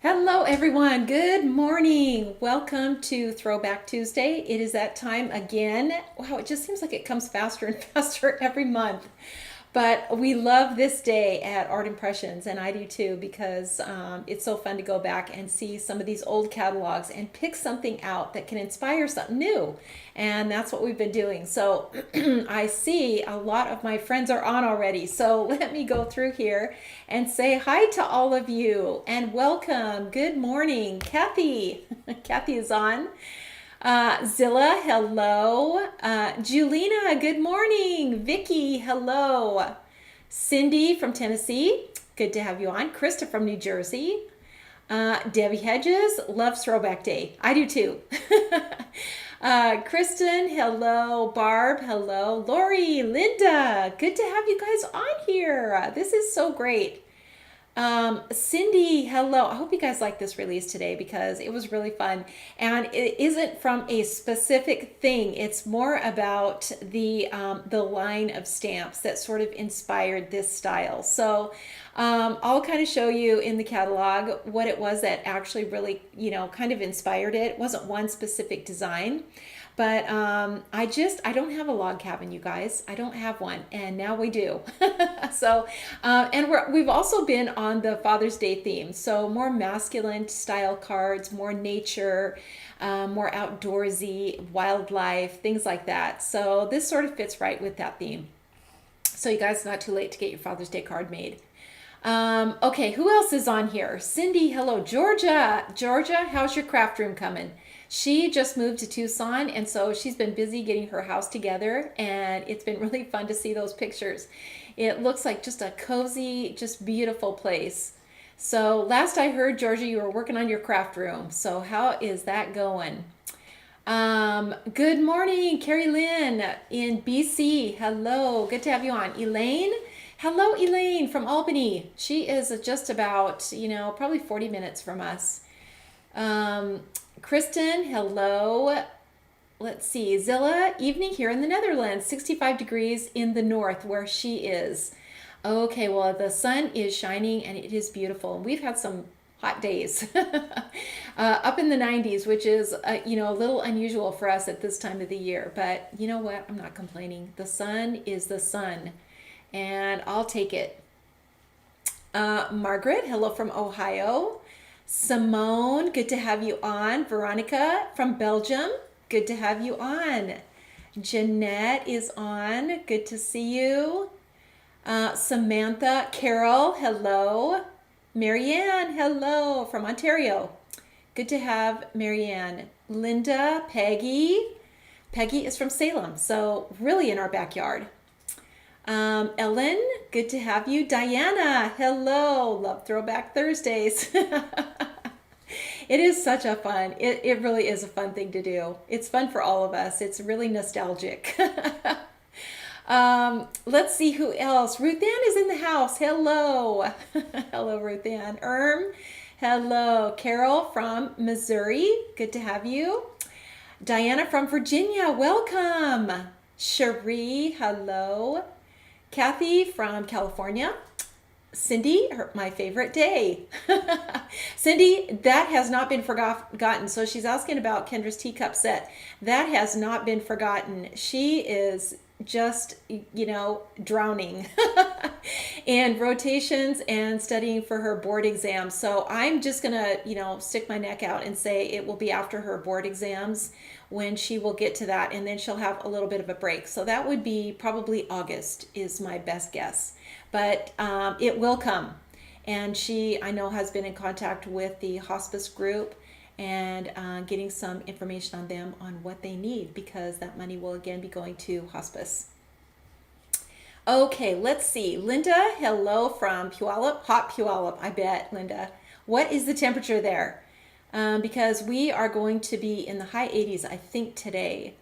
Hello, everyone. Good morning. Welcome to Throwback Tuesday. It is that time again. Wow, it just seems like it comes faster and faster every month. But we love this day at Art Impressions, and I do too, because it's so fun to go back and see some of these old catalogs and pick something out that can inspire something new. And that's what we've been doing. So I see a lot of my friends are on already. So let me go through here and say hi to all of you and welcome. Good morning. Kathy. Kathy is on. Zilla, hello. Julina, good morning. Vicky, hello. Cindy from Tennessee, good to have you on. Krista from New Jersey. Debbie Hedges loves Throwback Day. I do too. Kristen, hello. Barb, hello. Lori, Linda, good to have you guys on here. This is so great. Cindy, hello. I hope you guys like this release today because it was really fun. And it isn't from a specific thing. It's more about the line of stamps that sort of inspired this style. So I'll kind of show you in the catalog what it was that actually really, kind of inspired it. It wasn't one specific design. But I don't have a log cabin, you guys. I don't have one, and now we do. So, and we've also been on the Father's Day theme. So more masculine style cards, more nature, more outdoorsy, wildlife, things like that. So this sort of fits right with that theme. So you guys, it's not too late to get your Father's Day card made. Okay, who else is on here? Cindy, hello. Georgia. Georgia, how's your craft room coming? She just moved to Tucson, and so she's been busy getting her house together, and it's been really fun to see those pictures. It looks like just a cozy, just beautiful place. So last I heard, Georgia, you were working on your craft room. So how is that going? Good morning, Carrie Lynn in BC. Hello, good to have you on. Elaine? Hello, Elaine from Albany. She is just about, probably 40 minutes from us. Kristen, hello. Let's see. Zilla, evening here in the Netherlands, 65 degrees in the north where she is. Okay, well, the sun is shining and it is beautiful. We've had some hot days up in the 90s, which is, a little unusual for us at this time of the year. But you know what? I'm not complaining. The sun is the sun, and I'll take it. Margaret, hello from Ohio. Simone, good to have you on. Veronica from Belgium, good to have you on. Jeanette is on, good to see you. Samantha, Carol, hello. Marianne, hello from Ontario. Good to have Marianne. Linda, Peggy. Peggy is from Salem, so really in our backyard. Ellen, good to have you. Diana, hello. Love Throwback Thursdays. It is such a fun, it really is a fun thing to do. It's fun for all of us. It's really nostalgic. Let's see who else. Ruth Ann is in the house. Hello. Hello, Ruth Ann. Hello. Carol from Missouri. Good to have you. Diana from Virginia. Welcome. Cherie, hello. Kathy from California. Cindy, my favorite day. Cindy, that has not been forgotten. So she's asking about Kendra's teacup set. That has not been forgotten. She is just, drowning in rotations and studying for her board exams. So I'm just going to, stick my neck out and say it will be after her board exams when she will get to that, and then she'll have a little bit of a break. So that would be probably August is my best guess. But it will come. And she, I know, has been in contact with the hospice group and getting some information on them on what they need, because that money will again be going to hospice. Okay, let's see. Linda, hello from Puyallup. Hot Puyallup, I bet, Linda. What is the temperature there? Because we are going to be in the high 80s, I think, today.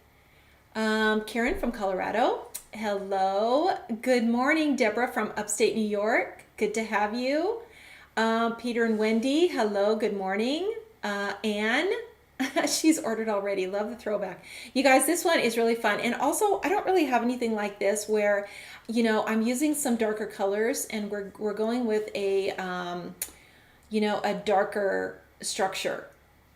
Karen from Colorado. Hello. Good morning, Deborah from upstate New York. Good to have you. Peter and Wendy. Hello. Good morning. Anne. She's ordered already. Love the throwback. You guys, this one is really fun. And also, I don't really have anything like this where, I'm using some darker colors, and we're going with a a darker structure.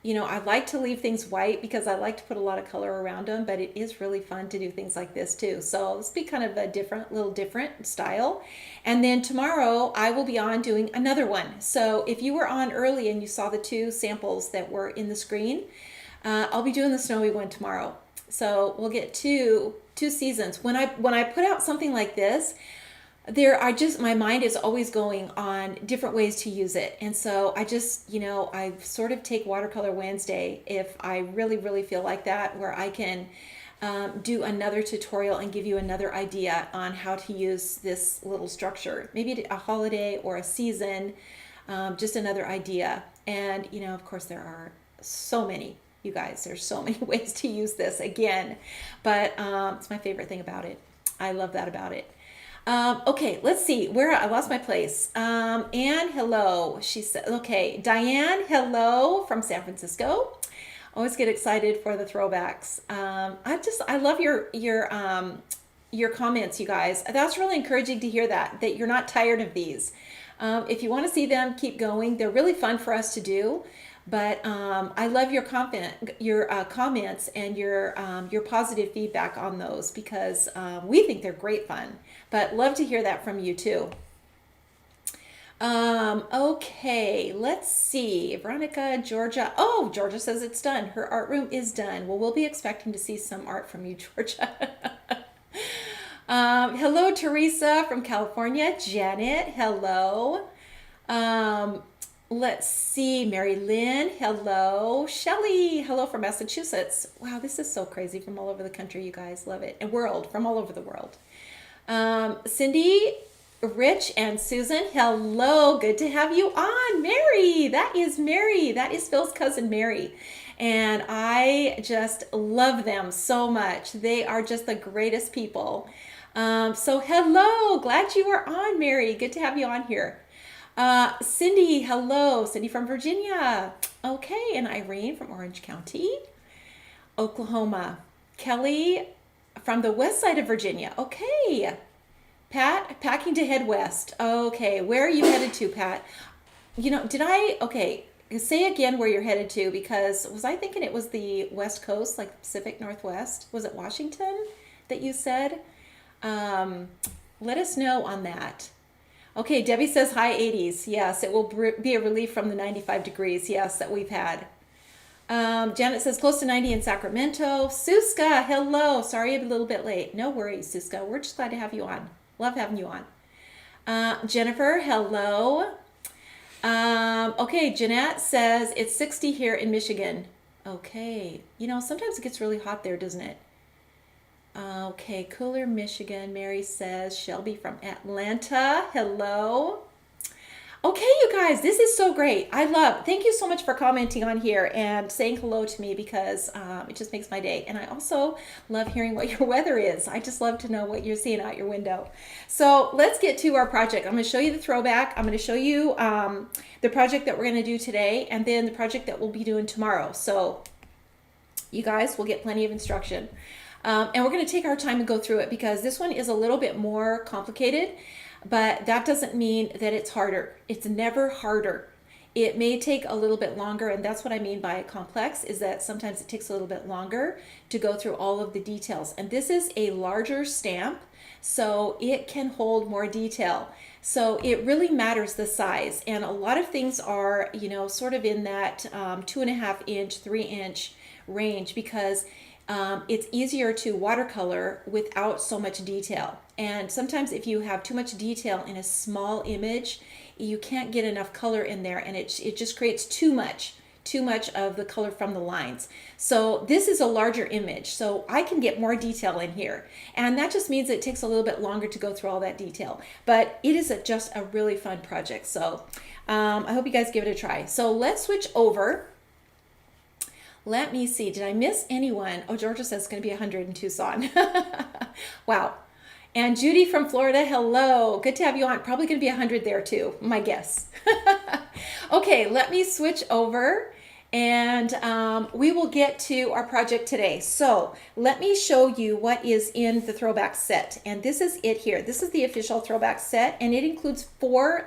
I like to leave things white because I like to put a lot of color around them, but it is really fun to do things like this too. So this will be kind of a little different style. And then tomorrow I will be on doing another one. So if you were on early and you saw the two samples that were in the screen, I'll be doing the snowy one tomorrow. So we'll get two seasons. When I put out something like this, my mind is always going on different ways to use it. And so I sort of take Watercolor Wednesday if I really, really feel like that, where I can do another tutorial and give you another idea on how to use this little structure. Maybe a holiday or a season, just another idea. And, of course, there are so many, you guys, there's so many ways to use this again. But it's my favorite thing about it. I love that about it. Okay, let's see where I lost my place. Anne, hello. She said, okay. Diane, hello from San Francisco. Always get excited for the throwbacks. I love your comments, you guys. That's really encouraging to hear that you're not tired of these. If you want to see them, keep going. They're really fun for us to do. But I love your comments and your positive feedback on those, because we think they're great fun. But love to hear that from you too. Okay, let's see. Veronica, Georgia. Oh, Georgia says it's done. Her art room is done. Well, we'll be expecting to see some art from you, Georgia. Hello, Teresa from California. Janet, hello. Let's see, Mary Lynn, hello. Shelley, hello from Massachusetts. Wow, this is so crazy from all over the country, you guys. Love it. And from all over the world. Cindy, Rich, and Susan, hello. Good to have you on. Mary, that is Phil's cousin, Mary. And I just love them so much. They are just the greatest people. So hello, glad you are on, Mary. Good to have you on here. Cindy, hello. Cindy from Virginia. Okay, and Irene from Orange County, Oklahoma. Kelly from the west side of Virginia. Okay. Pat, packing to head west. Okay, where are you headed to, Pat? Okay, say again where you're headed to, because was I thinking it was the West Coast, like Pacific Northwest? Was it Washington that you said? Let us know on that. Okay, Debbie says high 80s. Yes, it will be a relief from the 95 degrees, yes, that we've had. Janet says close to 90 in Sacramento. Suska, hello. Sorry I'm a little bit late. No worries, Suska. We're just glad to have you on. Love having you on. Jennifer, hello. Okay, Jeanette says it's 60 here in Michigan. Okay. Sometimes it gets really hot there, doesn't it? Okay, cooler Michigan. Mary says Shelby from Atlanta. Hello. Okay, you guys, this is so great. Thank you so much for commenting on here and saying hello to me, because it just makes my day. And I also love hearing what your weather is. I just love to know what you're seeing out your window. So let's get to our project. I'm going to show you the throwback. I'm going to show you the project that we're going to do today, and then the project that we'll be doing tomorrow. So you guys will get plenty of instruction. And we're going to take our time and go through it, because this one is a little bit more complicated. But that doesn't mean that it's harder. It's never harder. It may take a little bit longer, and that's what I mean by complex, is that sometimes it takes a little bit longer to go through all of the details. And this is a larger stamp, so it can hold more detail. So it really matters the size. And a lot of things are, sort of in that 2.5 inch, 3 inch range, because it's easier to watercolor without so much detail. And sometimes if you have too much detail in a small image, you can't get enough color in there, and it just creates too much of the color from the lines. So this is a larger image, so I can get more detail in here. And that just means it takes a little bit longer to go through all that detail. But it is just a really fun project. So I hope you guys give it a try. So let's switch over. Let me see. Did I miss anyone? Oh, Georgia says it's going to be 100 in Tucson. Wow. And Judy from Florida, hello. Good to have you on. Probably going to be 100 there too, my guess. Okay, let me switch over, and we will get to our project today. So let me show you what is in the throwback set. And this is it here. This is the official throwback set, and it includes four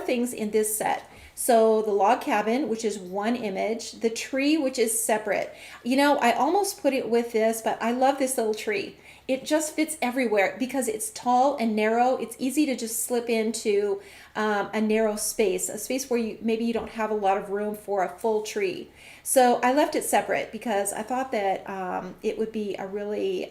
things in this set. So the log cabin, which is one image, the tree, which is separate. You know, I almost put it with this, but I love this little tree. It just fits everywhere because it's tall and narrow. It's easy to just slip into a narrow space, a space where maybe you don't have a lot of room for a full tree. So I left it separate because I thought that it would be a really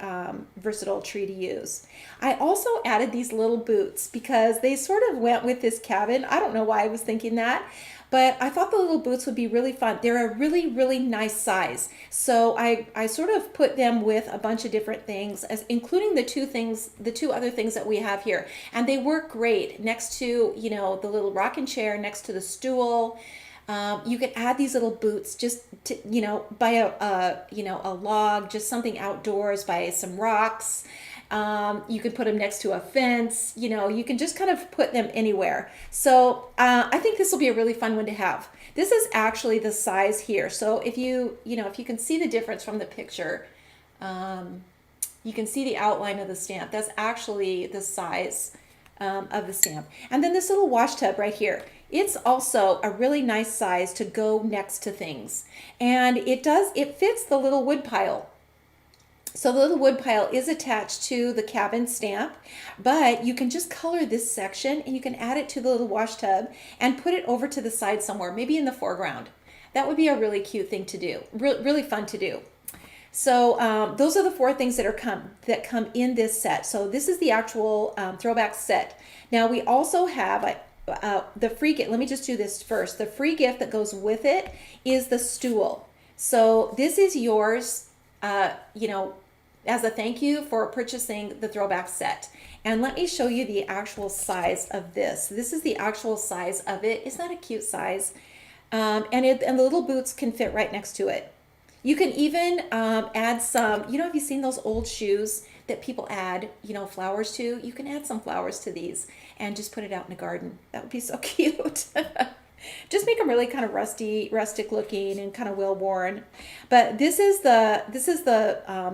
versatile tree to use. I also added these little boots because they sort of went with this cabin. I don't know why I was thinking that, but I thought the little boots would be really fun. They're a really, really nice size. So I sort of put them with a bunch of different things, including the two other things that we have here. And they work great next to, you know, the little rocking chair, next to the stool. You could add these little boots just to, you know, by a log, just something outdoors, by some rocks. You could put them next to a fence. You know, you can just kind of put them anywhere. So I think this will be a really fun one to have. This is actually the size here. So if you can see the difference from the picture, you can see the outline of the stamp. That's actually the size of the stamp. And then this little wash tub right here. It's also a really nice size to go next to things. And it fits the little wood pile. So the little wood pile is attached to the cabin stamp, but you can just color this section and you can add it to the little wash tub and put it over to the side somewhere, maybe in the foreground. That would be a really cute thing to do, really fun to do. So those are the 4 things that come in this set. So this is the actual throwback set. Now we also have the free gift. Let me just do this first. The free gift that goes with it is the stool. So this is yours, as a thank you for purchasing the throwback set. And let me show you the actual size of this. This is the actual size of it. Isn't that a cute size? And the little boots can fit right next to it. You can even add some, have you seen those old shoes that people add, flowers to? You can add some flowers to these and just put it out in the garden. That would be so cute. Just make them really kind of rustic looking and kind of well worn. But this is the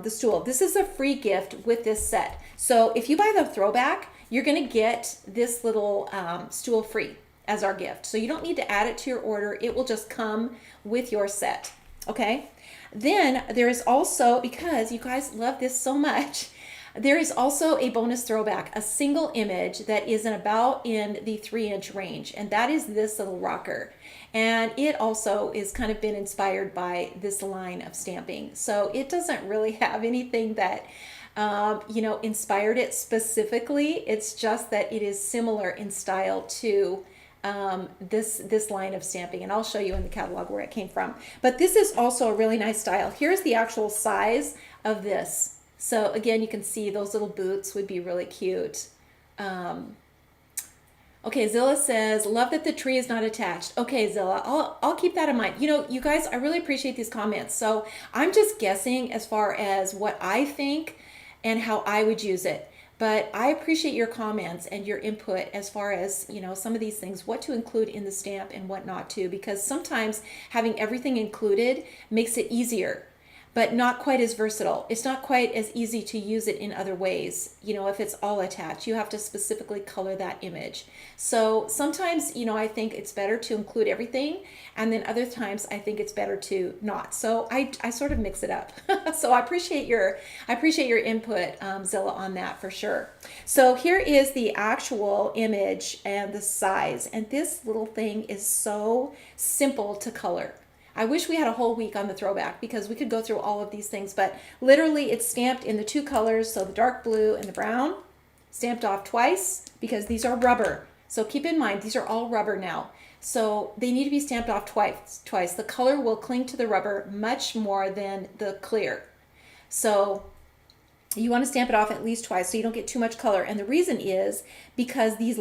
stool. This is a free gift with this set. So if you buy the throwback, you're going to get this little stool free as our gift. So you don't need to add it to your order. It will just come with your set. Okay. Then there is also, because you guys love this so much, there is also a bonus throwback, a single image that is about in the 3-inch range, and that is this little rocker. And it also is kind of been inspired by this line of stamping. So it doesn't really have anything that inspired it specifically. It's just that it is similar in style to this line of stamping, and I'll show you in the catalog where it came from. But this is also a really nice style. Here's the actual size of this. So again, you can see those little boots would be really cute. Okay, Zilla says, love that the tree is not attached. Okay, Zilla, I'll keep that in mind. You guys, I really appreciate these comments. So I'm just guessing as far as what I think and how I would use it. But I appreciate your comments and your input as far as, some of these things, what to include in the stamp and what not to, because sometimes having everything included makes it easier, but not quite as versatile. It's not quite as easy to use it in other ways. If it's all attached, you have to specifically color that image. So sometimes, I think it's better to include everything, and then other times I think it's better to not. So I sort of mix it up. So I appreciate your input, Zilla, on that for sure. So here is the actual image and the size, and this little thing is so simple to color. I wish we had a whole week on the throwback because we could go through all of these things, but literally it's stamped in the 2 colors, so the dark blue and the brown, stamped off twice because these are rubber. So keep in mind, these are all rubber now. So they need to be stamped off twice. The color will cling to the rubber much more than the clear. So you want to stamp it off at least twice so you don't get too much color. And the reason is because these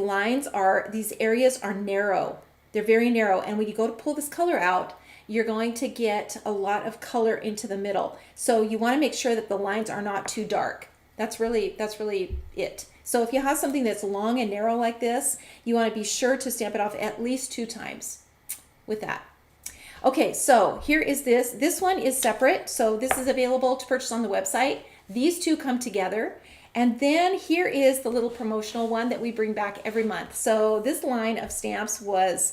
areas are narrow. They're very narrow. And when you go to pull this color out, you're going to get a lot of color into the middle. So you want to make sure that the lines are not too dark. That's really it. So if you have something that's long and narrow like this, you want to be sure to stamp it off at least 2 times with that. Okay, so here is this. This one is separate. So this is available to purchase on the website. These 2 come together. And then here is the little promotional one that we bring back every month. So this line of stamps was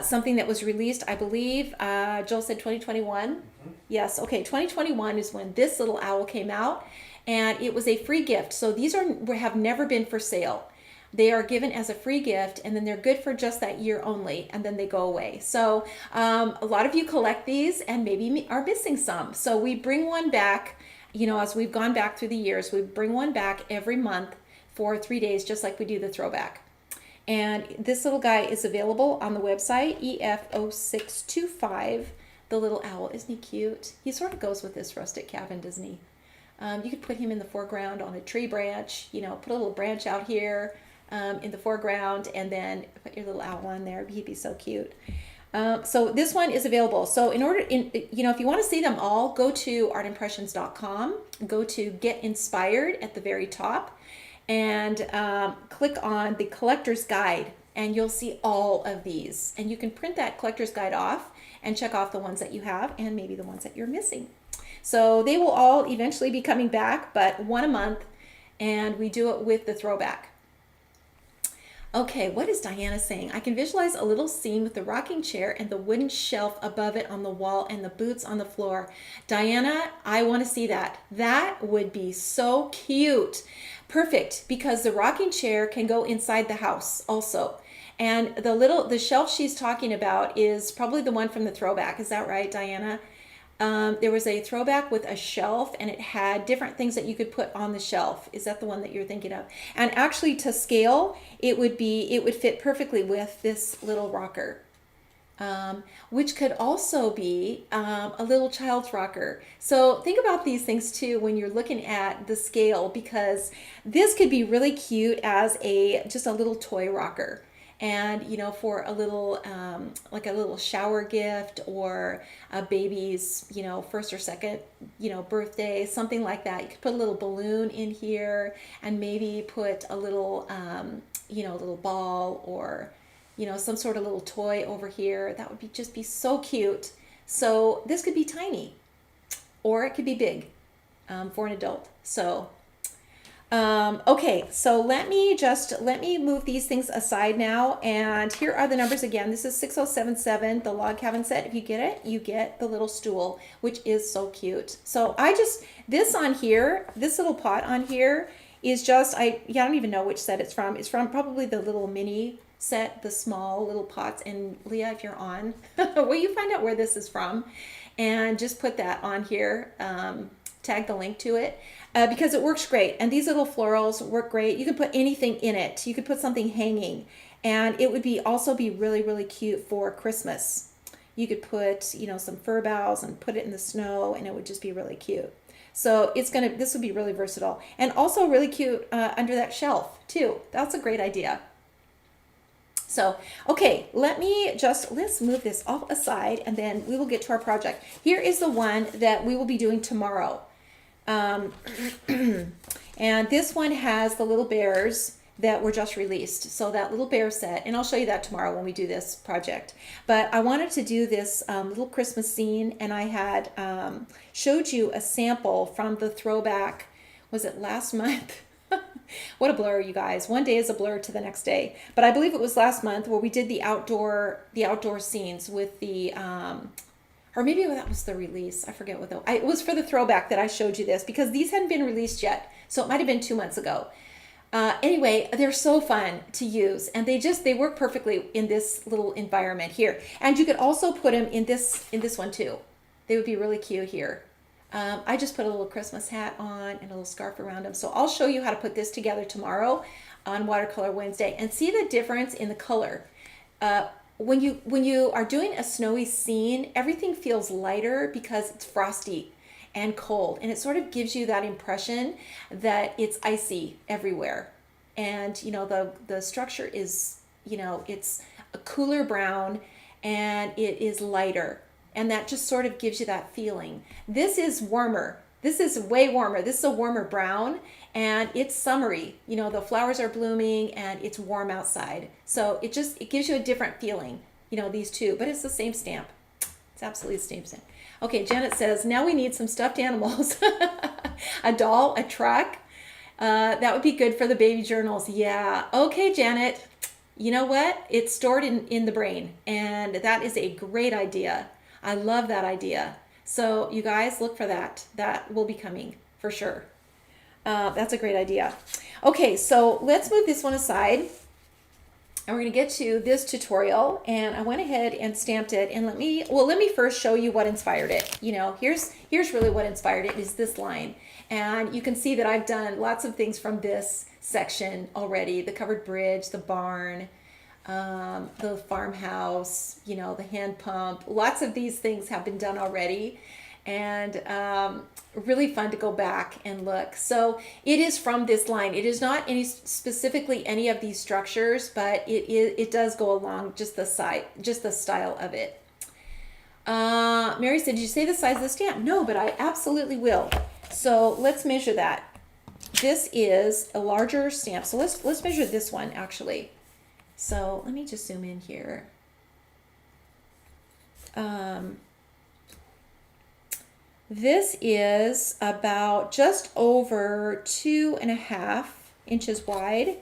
something that was released, I believe, Joel said 2021. Yes, okay, 2021 is when this little owl came out, and it was a free gift. So these have never been for sale. They are given as a free gift, and then they're good for just that year only, and then they go away. So a lot of you collect these and maybe are missing some. So we bring one back, as we've gone back through the years, we bring one back every month for 3 days, just like we do the throwback. And this little guy is available on the website, EF0625. The little owl, isn't he cute? He sort of goes with this rustic cabin, doesn't he? You could put him in the foreground on a tree branch, put a little branch out here in the foreground, and then put your little owl on there. He'd be so cute. So this one is available. So if you want to see them all, go to artimpressions.com, go to Get Inspired at the very top, and click on the collector's guide, and you'll see all of these. And you can print that collector's guide off and check off the ones that you have and maybe the ones that you're missing. So they will all eventually be coming back, but one a month, and we do it with the throwback. Okay, what is Diana saying? I can visualize a little scene with the rocking chair and the wooden shelf above it on the wall and the boots on the floor. Diana, I want to see that. That would be so cute. Perfect, because the rocking chair can go inside the house also. And the shelf she's talking about is probably the one from the throwback. Is that right, Diana? There was a throwback with a shelf, and it had different things that you could put on the shelf. Is that the one that you're thinking of? And actually, to scale, it would fit perfectly with this little rocker, which could also be a little child's rocker. So think about these things too when you're looking at the scale, because this could be really cute as just a little toy rocker. And for a little like a little shower gift, or a baby's first or second birthday, something like that. You could put a little balloon in here, and maybe put a little little ball, or some sort of little toy over here. That would just be so cute. So this could be tiny, or it could be big for an adult. So okay, so let me move these things aside now, and here are the numbers again. This is 6077, the log cabin set. If you get it, you get the little stool, which is so cute. So this on here, this little pot on here is I don't even know which set it's from. It's from probably the little mini set, the small little pots. And Leah, if you're on, will you find out where this is from, and just put that on here, tag the link to it. Because it works great, and these little florals work great. You can put anything in it. You could put something hanging, and it would also be really, really cute for Christmas. You could put some fir boughs and put it in the snow, and it would just be really cute. So this would be really versatile, and also really cute under that shelf too. That's a great idea. So, okay, let's move this off aside, and then we will get to our project. Here is the one that we will be doing tomorrow. And this one has the little bears that were just released. So that little bear set, and I'll show you that tomorrow when we do this project. But I wanted to do this little Christmas scene, and I had showed you a sample from the throwback. Was it last month? What a blur, you guys. One day is a blur to the next day. But I believe it was last month where we did the outdoor scenes with the or maybe that was the release. I forget what it was for the throwback that I showed you this, because these hadn't been released yet. So it might have been 2 months ago. Anyway, they're so fun to use, and they work perfectly in this little environment here. And you could also put them in this one too. They would be really cute here. I just put a little Christmas hat on and a little scarf around them. So I'll show you how to put this together tomorrow on Watercolor Wednesday, and see the difference in the color. When you are doing a snowy scene, everything feels lighter because it's frosty and cold, and it sort of gives you that impression that it's icy everywhere. And the structure is it's a cooler brown, and it is lighter, and that just sort of gives you that feeling. This is warmer. This is way warmer. This is a warmer brown, and it's summery. The flowers are blooming, and it's warm outside. So it gives you a different feeling, these two, but it's the same stamp. It's absolutely the same stamp. Okay, Janet says, now we need some stuffed animals. A doll, a truck. That would be good for the baby journals. Yeah. Okay, Janet. You know what? It's stored in the brain, and that is a great idea. I love that idea. So you guys look for that. That will be coming for sure. That's a great idea. Okay, so let's move this one aside. And we're going to get to this tutorial, and I went ahead and stamped it, and let me first show you what inspired it. You know, here's really what inspired it is this line. And you can see that I've done lots of things from this section already: the covered bridge, the barn, the farmhouse, you know, the hand pump. Lots of these things have been done already, and really fun to go back and look. So it is from this line. It is not specifically any of these structures, but it does go along just the style of it. Mary said, did you say the size of the stamp? No, but I absolutely will. So let's measure that. This is a larger stamp. So let's measure this one actually. So let me just zoom in here. This is about just over 2.5 inches wide,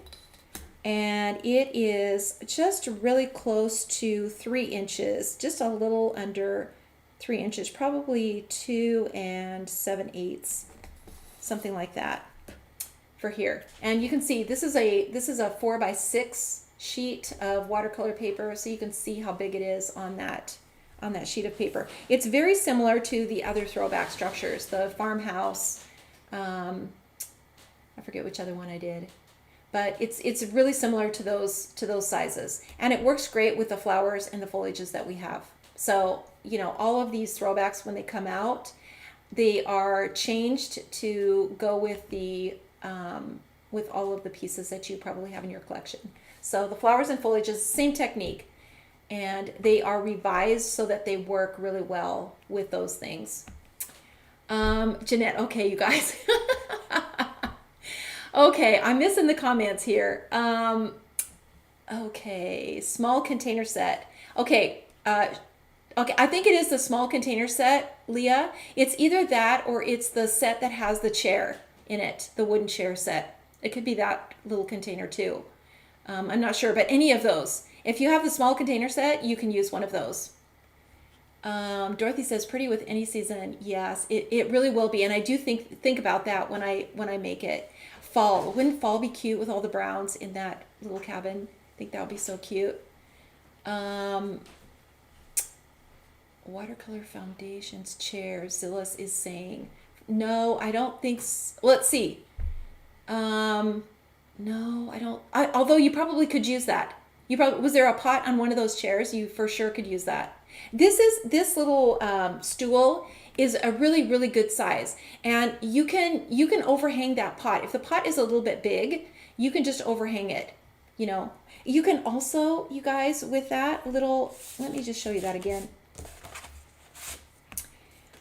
and it is just really close to 3 inches, just a little under 3 inches, probably 2 7/8, something like that for here. And you can see this is a 4x6 sheet of watercolor paper, so you can see how big it is on that sheet of paper. It's very similar to the other throwback structures, the farmhouse. I forget which other one I did, but it's really similar to those sizes, and it works great with the flowers and the foliages that we have. So you know, all of these throwbacks, when they come out, they are changed to go with the with all of the pieces that you probably have in your collection. So the flowers and foliages, same technique. And they are revised so that they work really well with those things. Jeanette, okay, you guys. Okay, I'm missing the comments here. Okay, small container set. Okay, I think it is the small container set, Leah. It's either that or it's the set that has the chair in it, the wooden chair set. It could be that little container too. I'm not sure, but any of those. If you have the small container set, you can use one of those. Dorothy says, pretty with any season. Yes, it really will be. And I do think about that when I make it. Fall. Wouldn't fall be cute with all the browns in that little cabin? I think that would be so cute. Watercolor foundations, chairs, Zillis is saying. No, I don't think let's see. No, I don't. Although you probably could use that. Was there a pot on one of those chairs? You for sure could use that. This little stool is a really, really good size, and you can overhang that pot. If the pot is a little bit big, you can just overhang it. You know, you can also, you guys, with that little, let me just show you that again.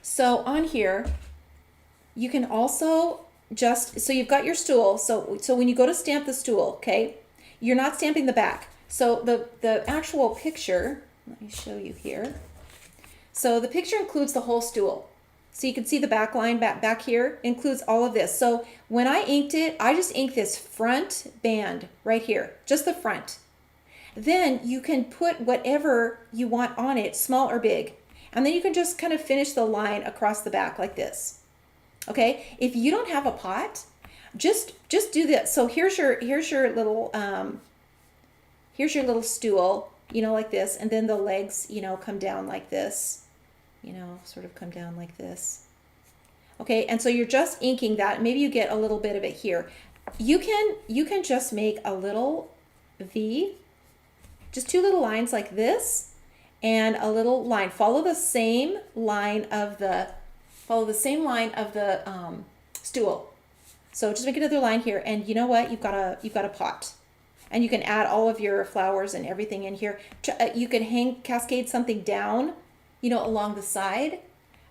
So on here, you can also so you've got your stool. So when you go to stamp the stool, okay, you're not stamping the back. So the actual picture, let me show you here. So the picture includes the whole stool. So you can see the back line back here includes all of this. So when I inked it, I just inked this front band right here, just the front. Then you can put whatever you want on it, small or big. And then you can just kind of finish the line across the back like this. Okay, if you don't have a pot, just do this. So here's your little stool, you know, like this, and then the legs, you know, come down like this, you know, sort of come down like this. Okay, and so you're just inking that. Maybe you get a little bit of it here. You can just make a little V, just 2 little lines like this, and a little line. Follow the same line of the stool. So just make another line here, and you know what? You've got a pot, and you can add all of your flowers and everything in here. You can cascade something down, you know, along the side.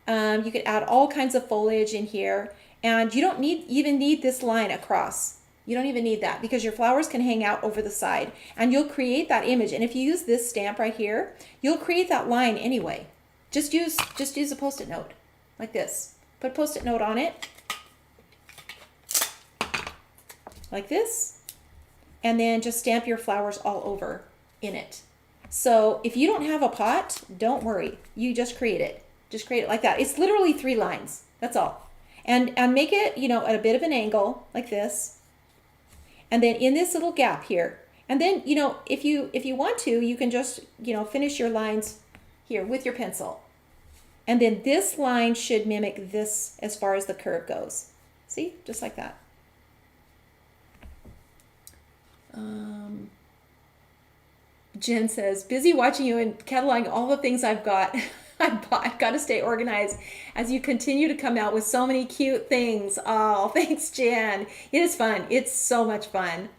You could add all kinds of foliage in here, and you don't even need this line across. You don't even need that, because your flowers can hang out over the side, and you'll create that image. And if you use this stamp right here, you'll create that line anyway. Just use a Post-it note like this. Put a Post-it note on it like this. and then just stamp your flowers all over in it. So if you don't have a pot, don't worry. You just create it. Just create it like that. It's literally 3 lines. That's all. And make it, you know, at a bit of an angle like this. And then in this little gap here. And then, you know, if you want to, you can just, you know, finish your lines here with your pencil. And then this line should mimic this as far as the curve goes. See? Just like that. Jen says, busy watching you and cataloging all the things I've got. I've got to stay organized as you continue to come out with so many cute things. Oh, thanks, Jen. It is fun. It's so much fun.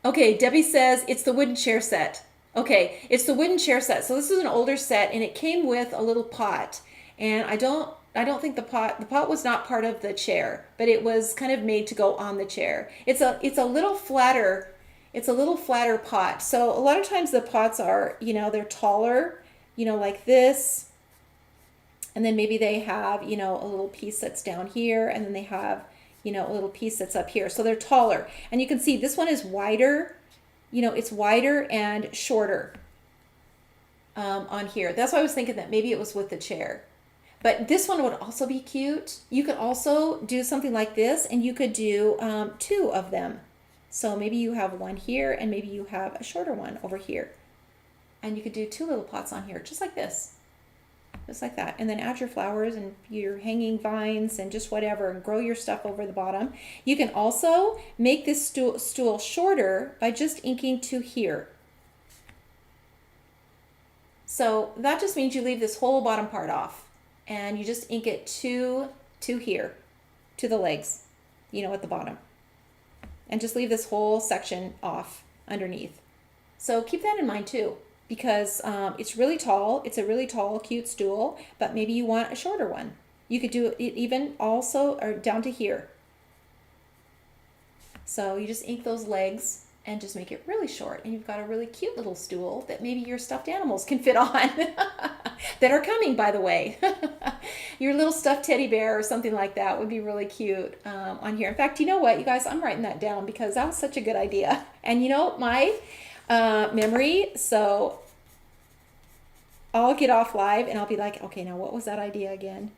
Okay, Debbie says it's the wooden chair set. Okay, it's the wooden chair set. So this is an older set, and it came with a little pot. And I don't think the pot was not part of the chair, but it was kind of made to go on the chair. It's a little flatter. It's a little flatter pot. So a lot of times the pots are, you know, they're taller, you know, like this. And then maybe they have, you know, a little piece that's down here, and then they have, you know, a little piece that's up here. So they're taller. And you can see this one is wider, you know, it's wider and shorter on here. That's why I was thinking that maybe it was with the chair. But this one would also be cute. You could also do something like this, and you could do 2 of them. So maybe you have one here, and maybe you have a shorter one over here. And you could do 2 little pots on here, just like this. Just like that. And then add your flowers and your hanging vines and just whatever, and grow your stuff over the bottom. You can also make this stool shorter by just inking to here. So that just means you leave this whole bottom part off, and you just ink it to here, to the legs, you know, at the bottom. And just leave this whole section off underneath. So keep that in mind too, because it's really tall. It's a really tall, cute stool, but maybe you want a shorter one. You could do it even also or down to here. So you just ink those legs and just make it really short, and you've got a really cute little stool that maybe your stuffed animals can fit on that are coming, by the way. Your little stuffed teddy bear or something like that would be really cute on here. In fact, you know what, you guys, I'm writing that down because that was such a good idea. And you know, my memory, so I'll get off live and I'll be like, okay, now what was that idea again?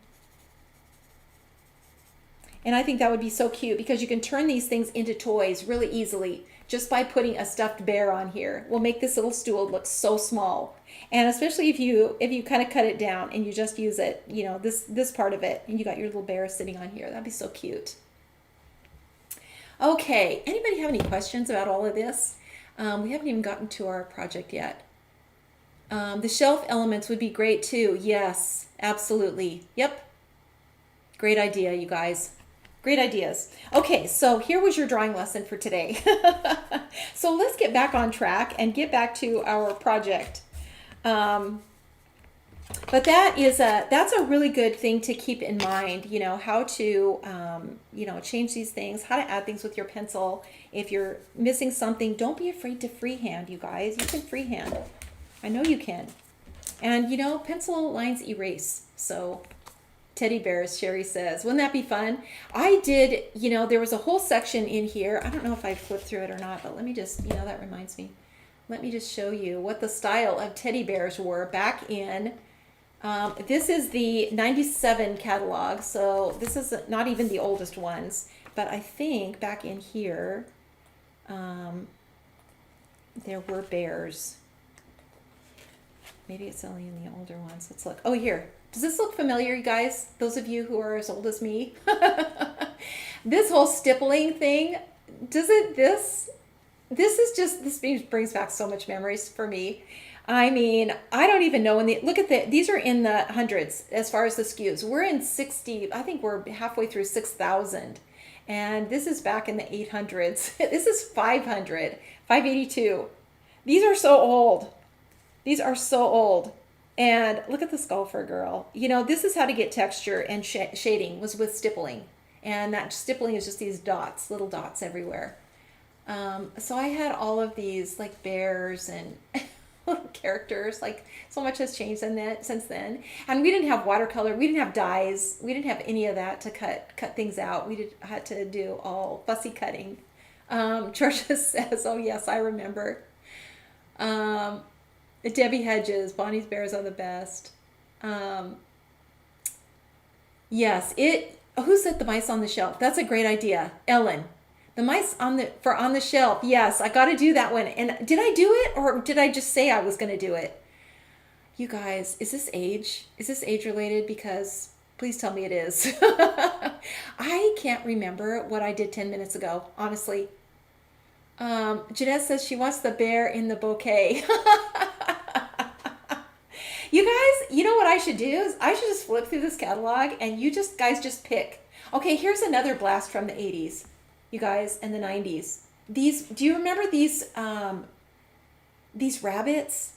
And I think that would be so cute because you can turn these things into toys really easily just by putting a stuffed bear on here. Will make this little stool look so small. And especially if you kind of cut it down and you just use it, you know, this part of it, and you got your little bear sitting on here. That'd be so cute. Okay, anybody have any questions about all of this? We haven't even gotten to our project yet. The shelf elements would be great too. Yes, absolutely. Yep. Great idea, you guys. Great ideas. Okay, so here was your drawing lesson for today. So let's get back on track and get back to our project. But that's a really good thing to keep in mind, you know, how to, you know, change these things, how to add things with your pencil. If you're missing something, don't be afraid to freehand, you guys. You can freehand. I know you can. And, you know, pencil lines erase. So teddy bears, Sherry says. Wouldn't that be fun? I did, you know, there was a whole section in here. I don't know if I flipped through it or not, but let me just, you know, that reminds me. Let me just show you what the style of teddy bears were back in. This is the 97 catalog, so this is not even the oldest ones, but I think back in here, there were bears. Maybe it's only in the older ones. Let's look. Oh, here. Does this look familiar, you guys? Those of you who are as old as me? This whole stippling thing, does it, this brings back so much memories for me. I mean, I don't even know look at these are in the hundreds as far as the SKUs. We're in 60, I think we're halfway through 6,000. And this is back in the 800s. This is 500, 582. These are so old. These are so old. And look at the skull for a girl. You know, this is how to get texture and shading was with stippling. And that stippling is just these dots, little dots everywhere. So I had all of these like bears and little characters. Like so much has changed since then. And we didn't have watercolor. We didn't have dyes. We didn't have any of that to cut things out. We had to do all fussy cutting Georgia says, oh yes, I remember. Um, Debbie Hedges, Bonnie's Bears are the best. Um, yes, it. Who set the mice on the shelf? That's a great idea, Ellen. The mice on the shelf. Yes, I got to do that one. And did I do it, or did I just say I was going to do it? You guys, is this age? Is this age related? Because please tell me it is. I can't remember what I did 10 minutes ago, honestly. Jeanette says she wants the bear in the bouquet. You guys, you know what I should do is I should just flip through this catalog and you just guys just pick. Okay, here's another blast from the 80s, you guys, and the 90s. Do you remember these rabbits?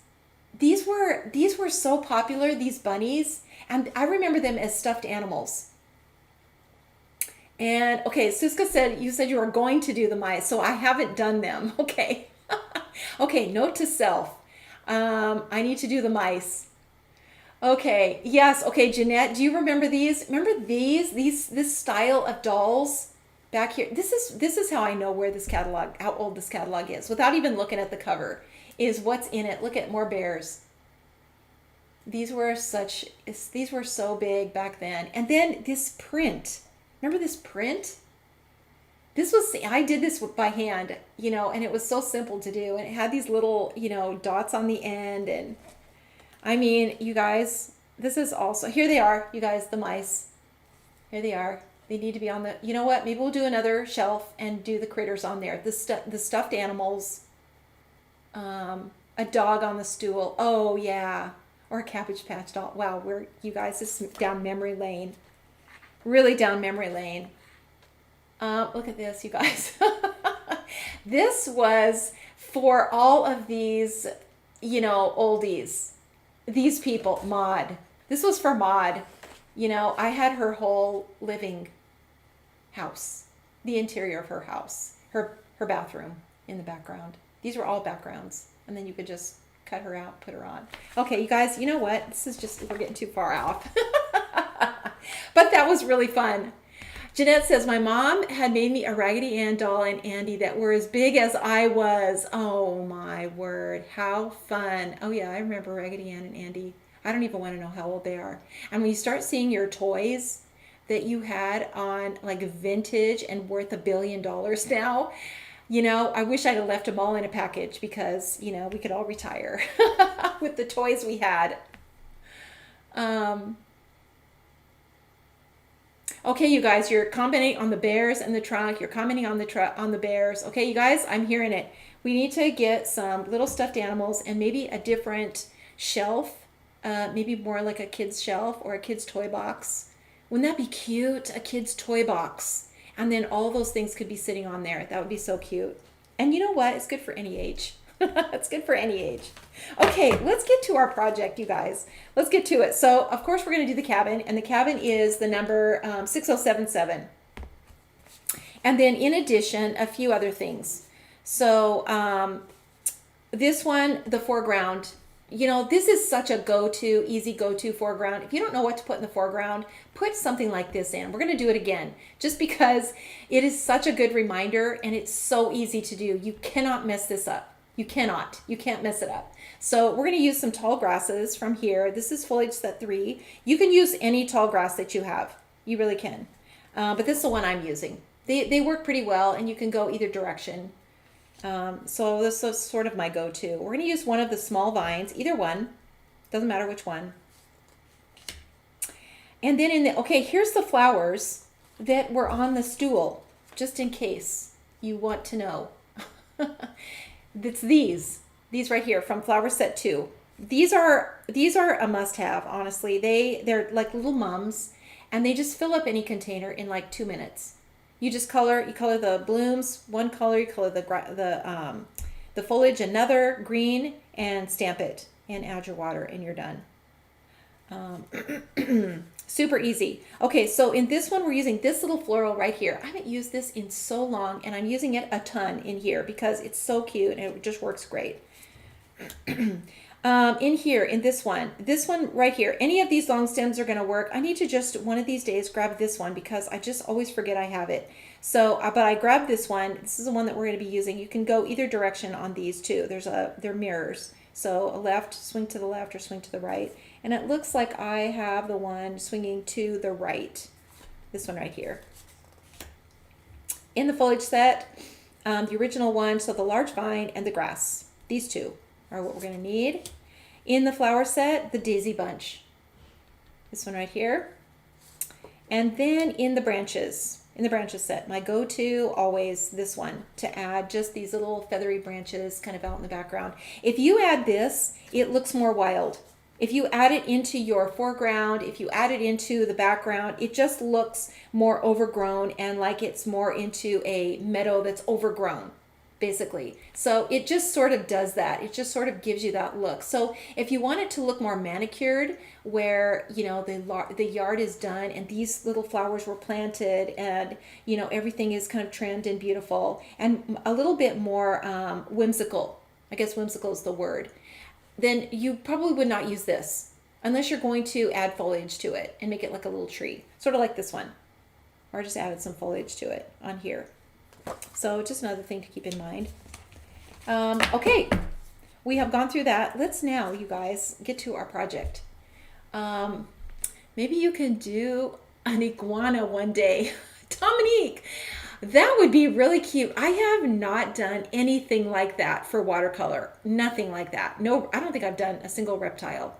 These were so popular, these bunnies, and I remember them as stuffed animals. And okay, Suska said you said you were going to do the mice, so I haven't done them. Okay. Okay, note to self. I need to do the mice. Okay, yes, okay, Jeanette, do you remember these? Remember this style of dolls back here? This is how I know how old this catalog is, without even looking at the cover, is what's in it. Look at more bears. These were so big back then. And then this print. Remember this print? I did this by hand, and it was so simple to do. And it had these little, dots on the end. And I mean, you guys, this is also, here they are, you guys, the mice. Here they are. They need to be on you know what? Maybe we'll do another shelf and do the critters on there. The stuffed animals, a dog on the stool. Oh, yeah. Or a Cabbage Patch doll. Wow, you guys, this is down memory lane. Really down memory lane. Look at this, you guys. This was for all of these, oldies. These people, Maud. This was for Maud. I had her whole living house, the interior of her house, her bathroom in the background. These were all backgrounds. And then you could just cut her out, put her on. Okay, you guys, you know what? We're getting too far off. But that was really fun. Jeanette says, my mom had made me a Raggedy Ann doll and Andy that were as big as I was. Oh my word, how fun. Oh yeah, I remember Raggedy Ann and Andy. I don't even want to know how old they are. And when you start seeing your toys that you had on like vintage and worth $1 billion now, I wish I'd have left them all in a package because, we could all retire with the toys we had. Okay, you guys, you're commenting on the bears and the trunk. You're commenting on the bears. Okay, you guys, I'm hearing it. We need to get some little stuffed animals and maybe a different shelf, maybe more like a kid's shelf or a kid's toy box. Wouldn't that be cute? A kid's toy box. And then all those things could be sitting on there. That would be so cute. And you know what? It's good for any age. It's good for any age. Okay, let's get to our project, you guys. Let's get to it. So, of course, we're going to do the cabin. And the cabin is the number 6077. And then, in addition, a few other things. So, this one, the foreground. This is such a easy go-to foreground. If you don't know what to put in the foreground, put something like this in. We're going to do it again just because it is such a good reminder and it's so easy to do. You cannot mess this up. You can't mess it up. So we're going to use some tall grasses from here. This is foliage set 3. You can use any tall grass that you have. You really can. But this is the one I'm using. They work pretty well and you can go either direction. So this is sort of my go-to. We're going to use one of the small vines, either one, doesn't matter which one. And then here's the flowers that were on the stool, just in case you want to know. It's these right here from flower set 2. These are a must-have, honestly. They're like little mums, and they just fill up any container in like 2 minutes. You color the blooms one color, you color the foliage another green, and stamp it and add your water and you're done. Super easy. Okay, so in this one we're using this little floral right here. I haven't used this in so long and I'm using it a ton in here because it's so cute and it just works great. In here, in this one right here, any of these long stems are going to work. I need to just one of these days grab this one because I just always forget I have it. So, but I grabbed this one. This is the one that we're going to be using. You can go either direction on these too. They're mirrors. So a left, swing to the left or swing to the right. And it looks like I have the one swinging to the right. This one right here. In the foliage set, the original one, so the large vine and the grass. These two are what we're going to need. In the flower set, the daisy bunch. This one right here. And then in the branches set, my go-to always this one to add just these little feathery branches kind of out in the background. If you add this, it looks more wild. If you add it into your foreground, if you add it into the background, it just looks more overgrown and like it's more into a meadow that's overgrown, basically. So it just sort of does that. It just sort of gives you that look. So if you want it to look more manicured, where, you know, the yard is done and these little flowers were planted and, you know, everything is kind of trimmed and beautiful and a little bit more whimsical, I guess whimsical is the word, then you probably would not use this unless you're going to add foliage to it and make it like a little tree, sort of like this one, or just added some foliage to it on here. So just another thing to keep in mind. Okay, we have gone through that. Let's now, you guys, get to our project. Maybe you can do an iguana one day. Dominique, that would be really cute. I have not done anything like that for watercolor. Nothing like that. No, I don't think I've done a single reptile.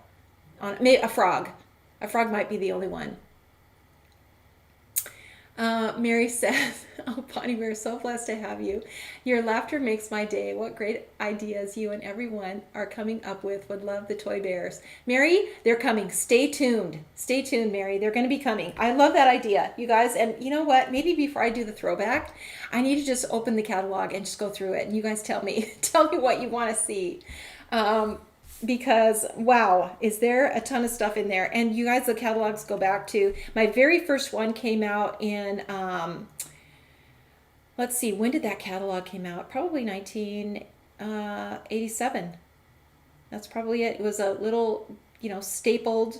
Maybe a frog. A frog might be the only one. Mary says, oh, Bonnie, we're so blessed to have you. Your laughter makes my day. What great ideas you and everyone are coming up with. Would love the toy bears. Mary, they're coming. Stay tuned. Stay tuned, Mary. They're going to be coming. I love that idea, you guys. And you know what? Maybe before I do the throwback, I need to just open the catalog and just go through it. And you guys tell me what you want to see. Because wow, is there a ton of stuff in there. And you guys, the catalogs go back to my very first one came out in let's see, when did that catalog came out? Probably 1987. That's probably it. It was a little, you know, stapled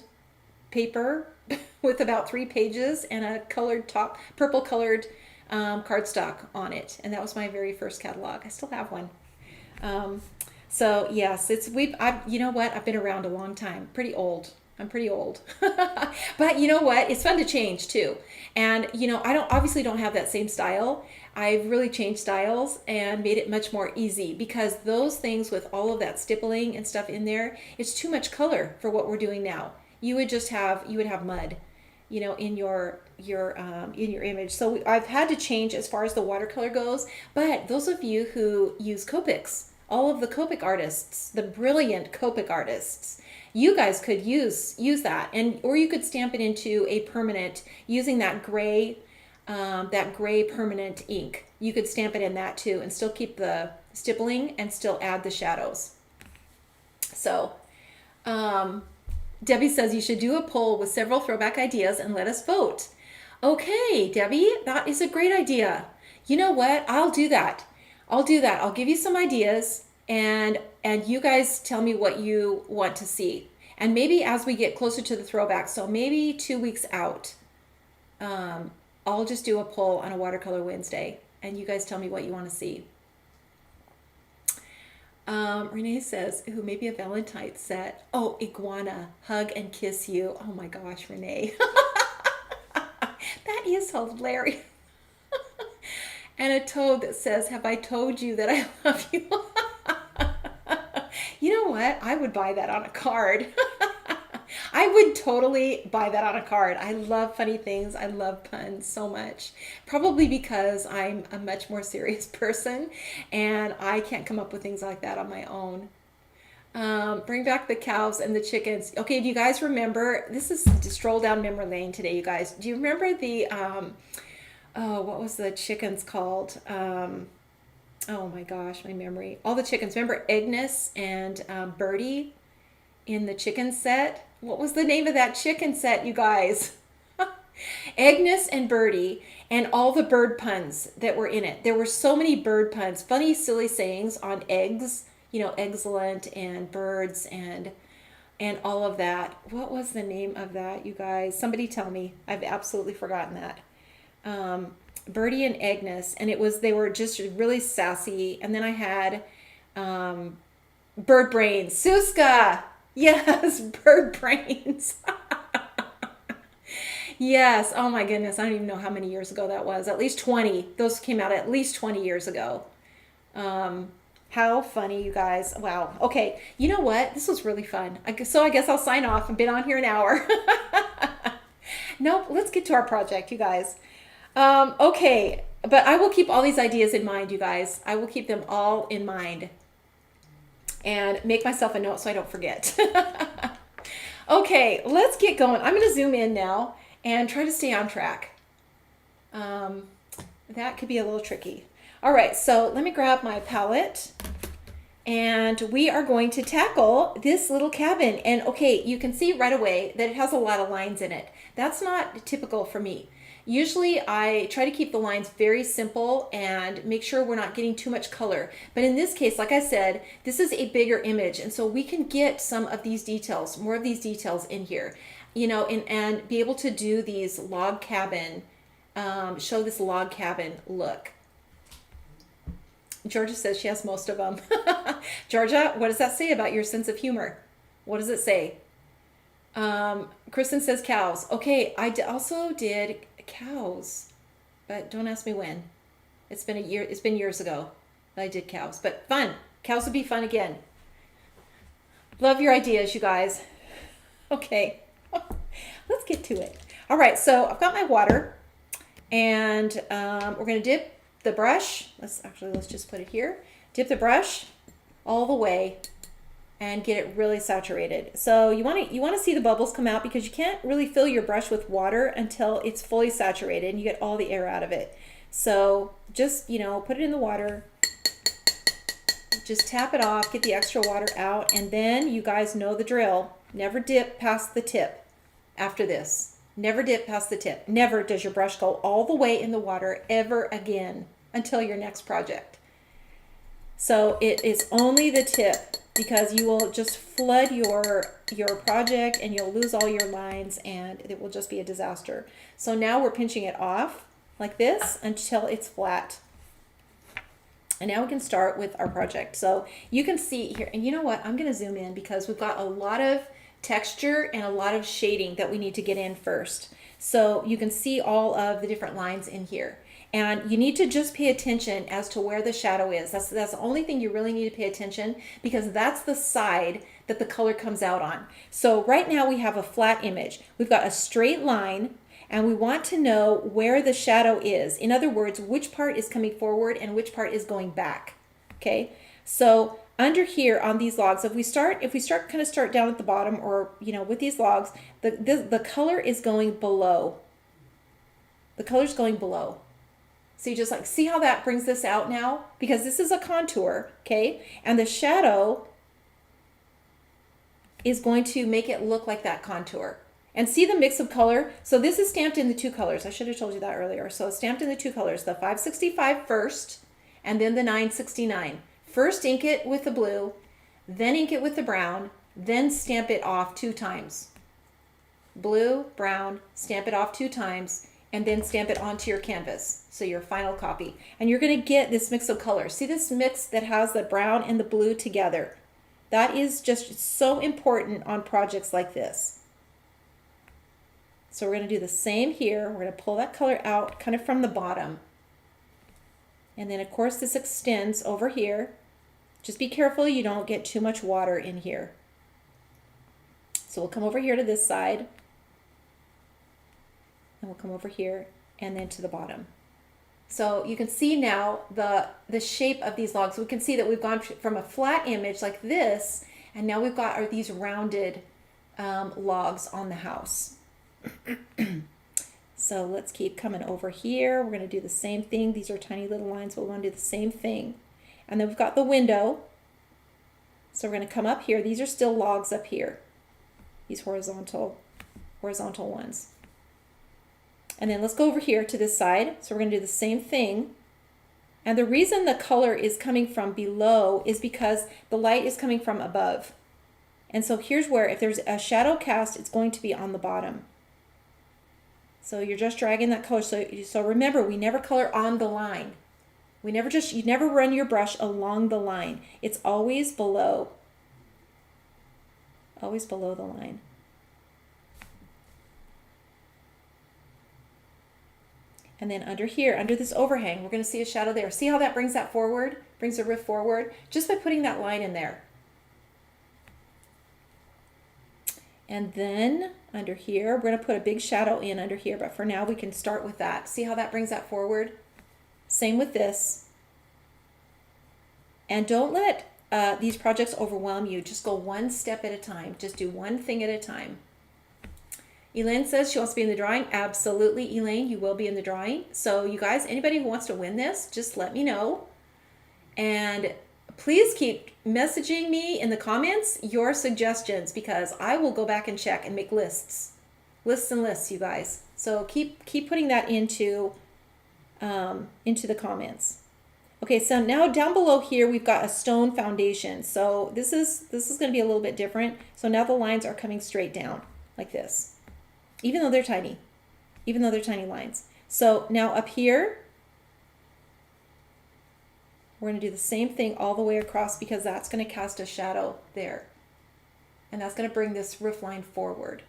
paper with about 3 pages and a colored top, purple colored cardstock on it. And that was my very first catalog. I still have one. So yes, you know what? I've been around a long time. Pretty old. I'm pretty old. But you know what? It's fun to change too. And you know, I obviously don't have that same style. I've really changed styles and made it much more easy because those things with all of that stippling and stuff in there, it's too much color for what we're doing now. You would have mud, you know, in your image. So I've had to change as far as the watercolor goes. But those of you who use Copics, all of the Copic artists, the brilliant Copic artists, you guys could use that, or you could stamp it into a permanent using that gray permanent ink. You could stamp it in that too, and still keep the stippling and still add the shadows. So, Debbie says you should do a poll with several throwback ideas and let us vote. Okay, Debbie, that is a great idea. You know what? I'll do that. I'll give you some ideas and you guys tell me what you want to see. And maybe as we get closer to the throwback, so maybe 2 weeks out, I'll just do a poll on a watercolor Wednesday and you guys tell me what you want to see. Renee says, ooh, maybe a Valentine set. Oh, iguana, hug and kiss you. Oh my gosh, Renee. That is hilarious. And a toad that says, have I told you that I love you? You know what? I would buy that on a card. I would totally buy that on a card. I love funny things. I love puns so much. Probably because I'm a much more serious person and I can't come up with things like that on my own. Bring back the cows and the chickens. Okay, do you guys remember? This is to stroll down memory lane today, you guys. Do you remember the... what was the chickens called? Oh my gosh, my memory. All the chickens. Remember Agnes and Birdie in the chicken set? What was the name of that chicken set, you guys? Agnes and Birdie and all the bird puns that were in it. There were so many bird puns, funny, silly sayings on eggs. excellent and birds and all of that. What was the name of that, you guys? Somebody tell me. I've absolutely forgotten that. Birdie and Agnes, and they were just really sassy. And then I had Bird Brains. Suska! Yes, Bird Brains. Yes. Oh my goodness. I don't even know how many years ago that was. At least 20. Those came out at least 20 years ago. How funny, you guys. Wow. Okay. You know what? This was really fun. So I guess I'll sign off. I've been on here an hour. Nope. Let's get to our project, you guys. Okay. But I will keep all these ideas in mind, you guys. I will keep them all in mind and make myself a note so I don't forget. Okay. Let's get going. I'm going to zoom in now and try to stay on track. That could be a little tricky. All right, so let me grab my palette and we are going to tackle this little cabin. And okay, you can see right away that it has a lot of lines in it. That's not typical for me. Usually I try to keep the lines very simple and make sure we're not getting too much color. But in this case, like I said, this is a bigger image. And so we can get some of these details, more of these details in here, and be able to do these log cabin, show this log cabin look. Georgia says she has most of them. Georgia, what does that say about your sense of humor? What does it say? Kristen says cows. Okay, I also did cows, but don't ask me when. It's been a year. It's been years ago that I did cows, but fun. Cows would be fun again. Love your ideas, you guys. Okay, let's get to it. All right, so I've got my water, and we're gonna dip the brush. Let's just put it here. Dip the brush all the way and get it really saturated. So you want to see the bubbles come out because you can't really fill your brush with water until it's fully saturated and you get all the air out of it. So just, put it in the water. Just tap it off, get the extra water out, and then you guys know the drill. Never dip past the tip after this. Never dip past the tip. Never does your brush go all the way in the water ever again until your next project. So it is only the tip because you will just flood your project and you'll lose all your lines and it will just be a disaster. So now we're pinching it off like this until it's flat. And now we can start with our project. So you can see here, and you know what? I'm going to zoom in because we've got a lot of texture and a lot of shading that we need to get in first. So you can see all of the different lines in here. And you need to just pay attention as to where the shadow is. That's the only thing you really need to pay attention because that's the side that the color comes out on. So right now we have a flat image. We've got a straight line and we want to know where the shadow is. In other words, which part is coming forward and which part is going back. Okay, so under here on these logs, if we start down at the bottom or with these logs, the color is going below. The color's going below. So you just see how that brings this out now? Because this is a contour, okay? And the shadow is going to make it look like that contour. And see the mix of color? So this is stamped in the two colors. I should have told you that earlier. So it's stamped in the two colors, the 565 first, and then the 969. First ink it with the blue, then ink it with the brown, then stamp it off 2 times. Blue, brown, stamp it off 2 times, and then stamp it onto your canvas. So your final copy. And you're going to get this mix of colors. See this mix that has the brown and the blue together? That is just so important on projects like this. So we're going to do the same here. We're going to pull that color out kind of from the bottom. And then of course this extends over here. Just be careful you don't get too much water in here. So we'll come over here to this side. And we'll come over here and then to the bottom. So you can see now the shape of these logs. We can see that we've gone from a flat image like this, and now we've got these rounded logs on the house. So let's keep coming over here. We're going to do the same thing. These are tiny little lines, but we want to do the same thing. And then we've got the window. So we're going to come up here. These are still logs up here. These horizontal ones. And then let's go over here to this side. So we're going to do the same thing. And the reason the color is coming from below is because the light is coming from above. And so here's where, if there's a shadow cast, it's going to be on the bottom. So you're just dragging that color. So remember, we never color on the line. You never run your brush along the line. It's always below. Always below the line. And then under here, under this overhang, we're going to see a shadow there. See how that brings that forward? Brings the riff forward? Just by putting that line in there. And then under here, we're going to put a big shadow in under here. But for now, we can start with that. See how that brings that forward? Same with this. And don't let these projects overwhelm you. Just go one step at a time. Just do one thing at a time. Elaine says she wants to be in the drawing. Absolutely, Elaine, you will be in the drawing. So you guys, anybody who wants to win this, just let me know. And please keep messaging me in the comments your suggestions, because I will go back and check and make lists. Lists and lists, you guys. So keep putting that into the comments. Okay, so now down below here we've got a stone foundation. So this is going to be a little bit different. So now the lines are coming straight down like this. Even though they're tiny lines. So now up here, we're going to do the same thing all the way across, because that's going to cast a shadow there. And that's going to bring this roof line forward.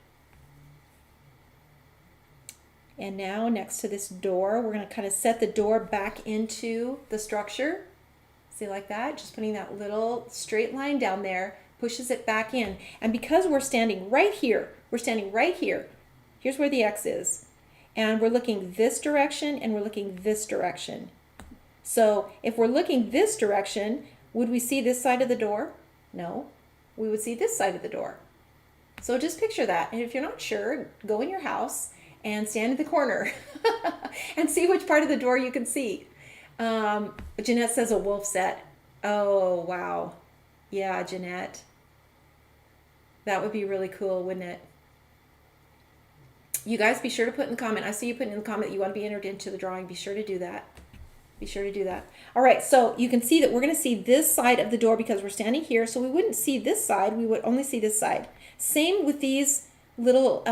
And now next to this door, we're going to kind of set the door back into the structure. See, like that? Just putting that little straight line down there, pushes it back in. And because we're standing right here, here's where the X is. And we're looking this direction and we're looking this direction. So if we're looking this direction, would we see this side of the door? No, we would see this side of the door. So just picture that. And if you're not sure, go in your house and stand in the corner and see which part of the door you can see. Jeanette says a wolf set. Oh, wow. Yeah, Jeanette. That would be really cool, wouldn't it? You guys be sure to put in the comment. I see you putting in the comment that you want to be entered into the drawing. Be sure to do that. Be sure to do that. All right, so you can see that we're going to see this side of the door because we're standing here. So we wouldn't see this side. We would only see this side. Same with these little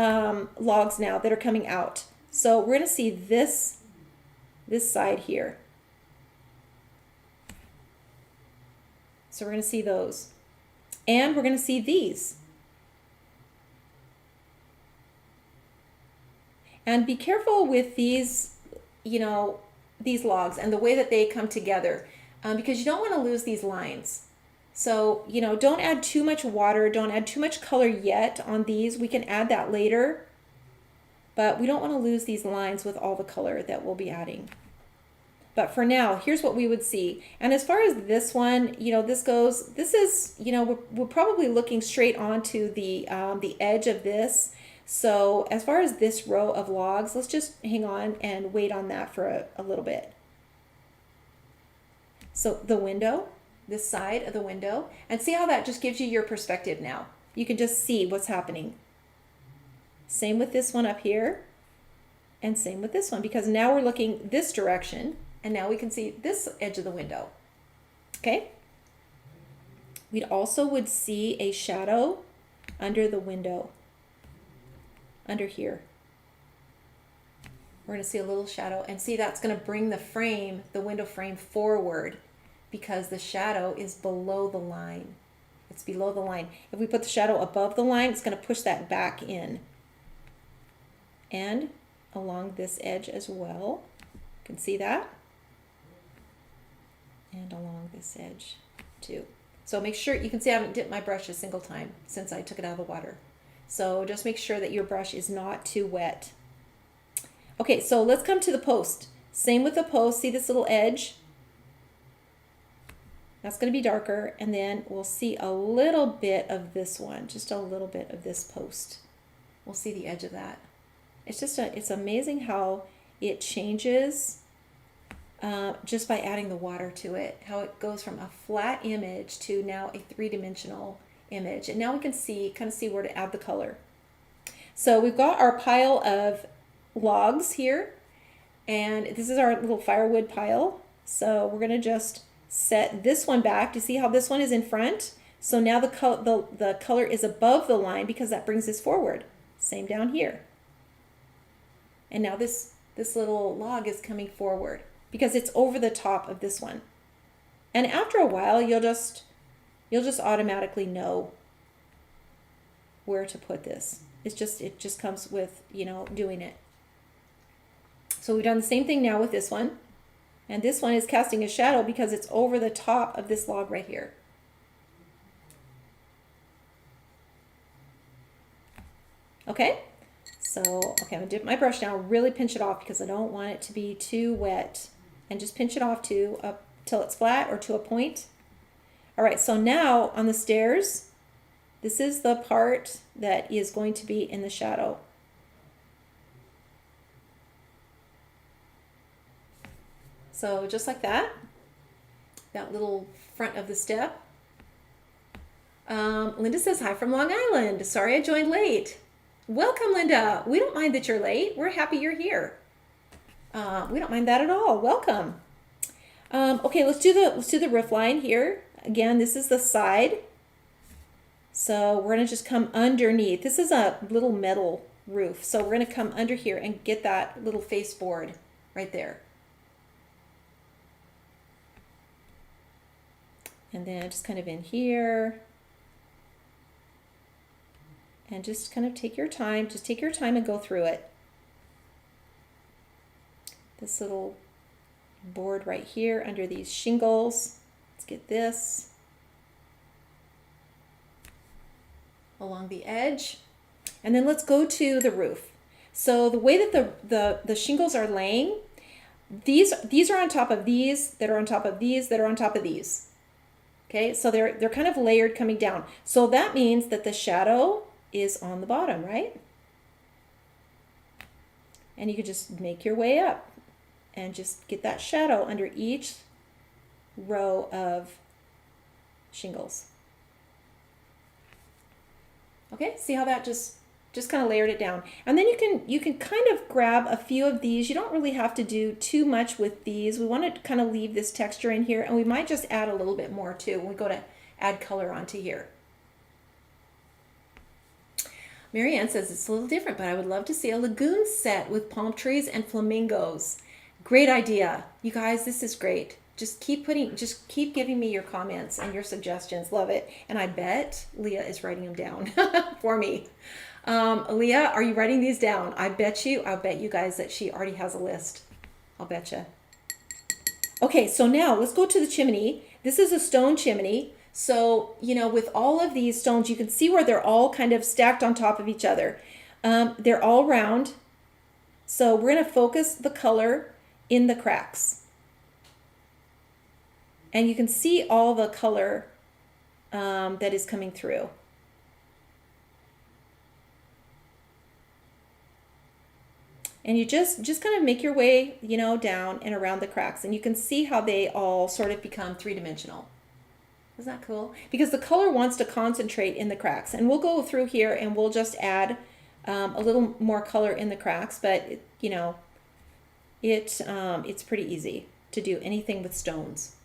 logs now that are coming out. So we're going to see this side here. So we're going to see those. And we're going to see these. And be careful with these, these logs and the way that they come together, because you don't want to lose these lines. So, don't add too much water, don't add too much color yet on these. We can add that later, but we don't want to lose these lines with all the color that we'll be adding. But for now, here's what we would see. And as far as this one, this goes, this is, we're probably looking straight onto the edge of this. So as far as this row of logs, let's just hang on and wait on that for a little bit. So the window, this side of the window, and see how that just gives you your perspective now. You can just see what's happening. Same with this one up here, and same with this one, because now we're looking this direction, and now we can see this edge of the window. Okay? We also would see a shadow under the window. Under here. We're going to see a little shadow, and see that's going to bring the frame, the window frame forward, because the shadow is below the line. It's below the line. If we put the shadow above the line, it's going to push that back in. And along this edge as well. You can see that. And along this edge too. So make sure, you can see I haven't dipped my brush a single time since I took it out of the water. So just make sure that your brush is not too wet. Okay, so let's come to the post. Same with the post. See this little edge? That's going to be darker. And then we'll see a little bit of this one. Just a little bit of this post. We'll see the edge of that. It's just it's amazing how it changes just by adding the water to it. How it goes from a flat image to now a three-dimensional image. And now we can kind of see where to add the color. So we've got our pile of logs here, and this is our little firewood pile. So we're going to just set this one back. Do you see how this one is in front? So now the color is above the line because that brings this forward. Same down here. And now this little log is coming forward because it's over the top of this one. And after a while, you'll just automatically know where to put this. It just comes with, you know, doing it. So we've done the same thing now with this one. And this one is casting a shadow because it's over the top of this log right here. Okay, so, okay, I'm gonna dip my brush down, really pinch it off because I don't want it to be too wet. And just pinch it off till it's flat or to a point. All right, so now on the stairs, this is the part that is going to be in the shadow. So just like that little front of the step. Linda says, hi from Long Island. Sorry I joined late. Welcome, Linda. We don't mind that you're late. We're happy you're here. We don't mind that at all. Welcome. Okay, let's do the roof line here. Again, this is the side. So we're gonna just come underneath. This is a little metal roof. So we're gonna come under here and get that little face board right there. And then just kind of in here. And just kind of take your time. Just take your time and go through it. This little board right here under these shingles. Let's get this along the edge. And then let's go to the roof. So the way that the shingles are laying, these are on top of these, that are on top of these, that are on top of these. Okay, so they're kind of layered coming down. So that means that the shadow is on the bottom, right? And you could just make your way up and just get that shadow under each row of shingles. Okay, see how that just kind of layered it down. And then you can kind of grab a few of these. You don't really have to do too much with these. We want to kind of leave this texture in here, and we might just add a little bit more too when we go to add color onto here. Marianne says it's a little different, but I would love to see a lagoon set with palm trees and flamingos. Great idea. You guys, this is great. Just keep giving me your comments and your suggestions. Love it. And I bet Leah is writing them down for me. Leah, are you writing these down? I'll bet you guys that she already has a list. I'll bet you. Okay, so now let's go to the chimney. This is a stone chimney. So, you know, with all of these stones, you can see where they're all kind of stacked on top of each other. They're all round. So we're going to focus the color in the cracks. And you can see all the color that is coming through. And you just kind of make your way, you know, down and around the cracks. And you can see how they all sort of become three-dimensional. Isn't that cool? Because the color wants to concentrate in the cracks. And we'll go through here and we'll just add a little more color in the cracks. But, you know, it's pretty easy to do anything with stones.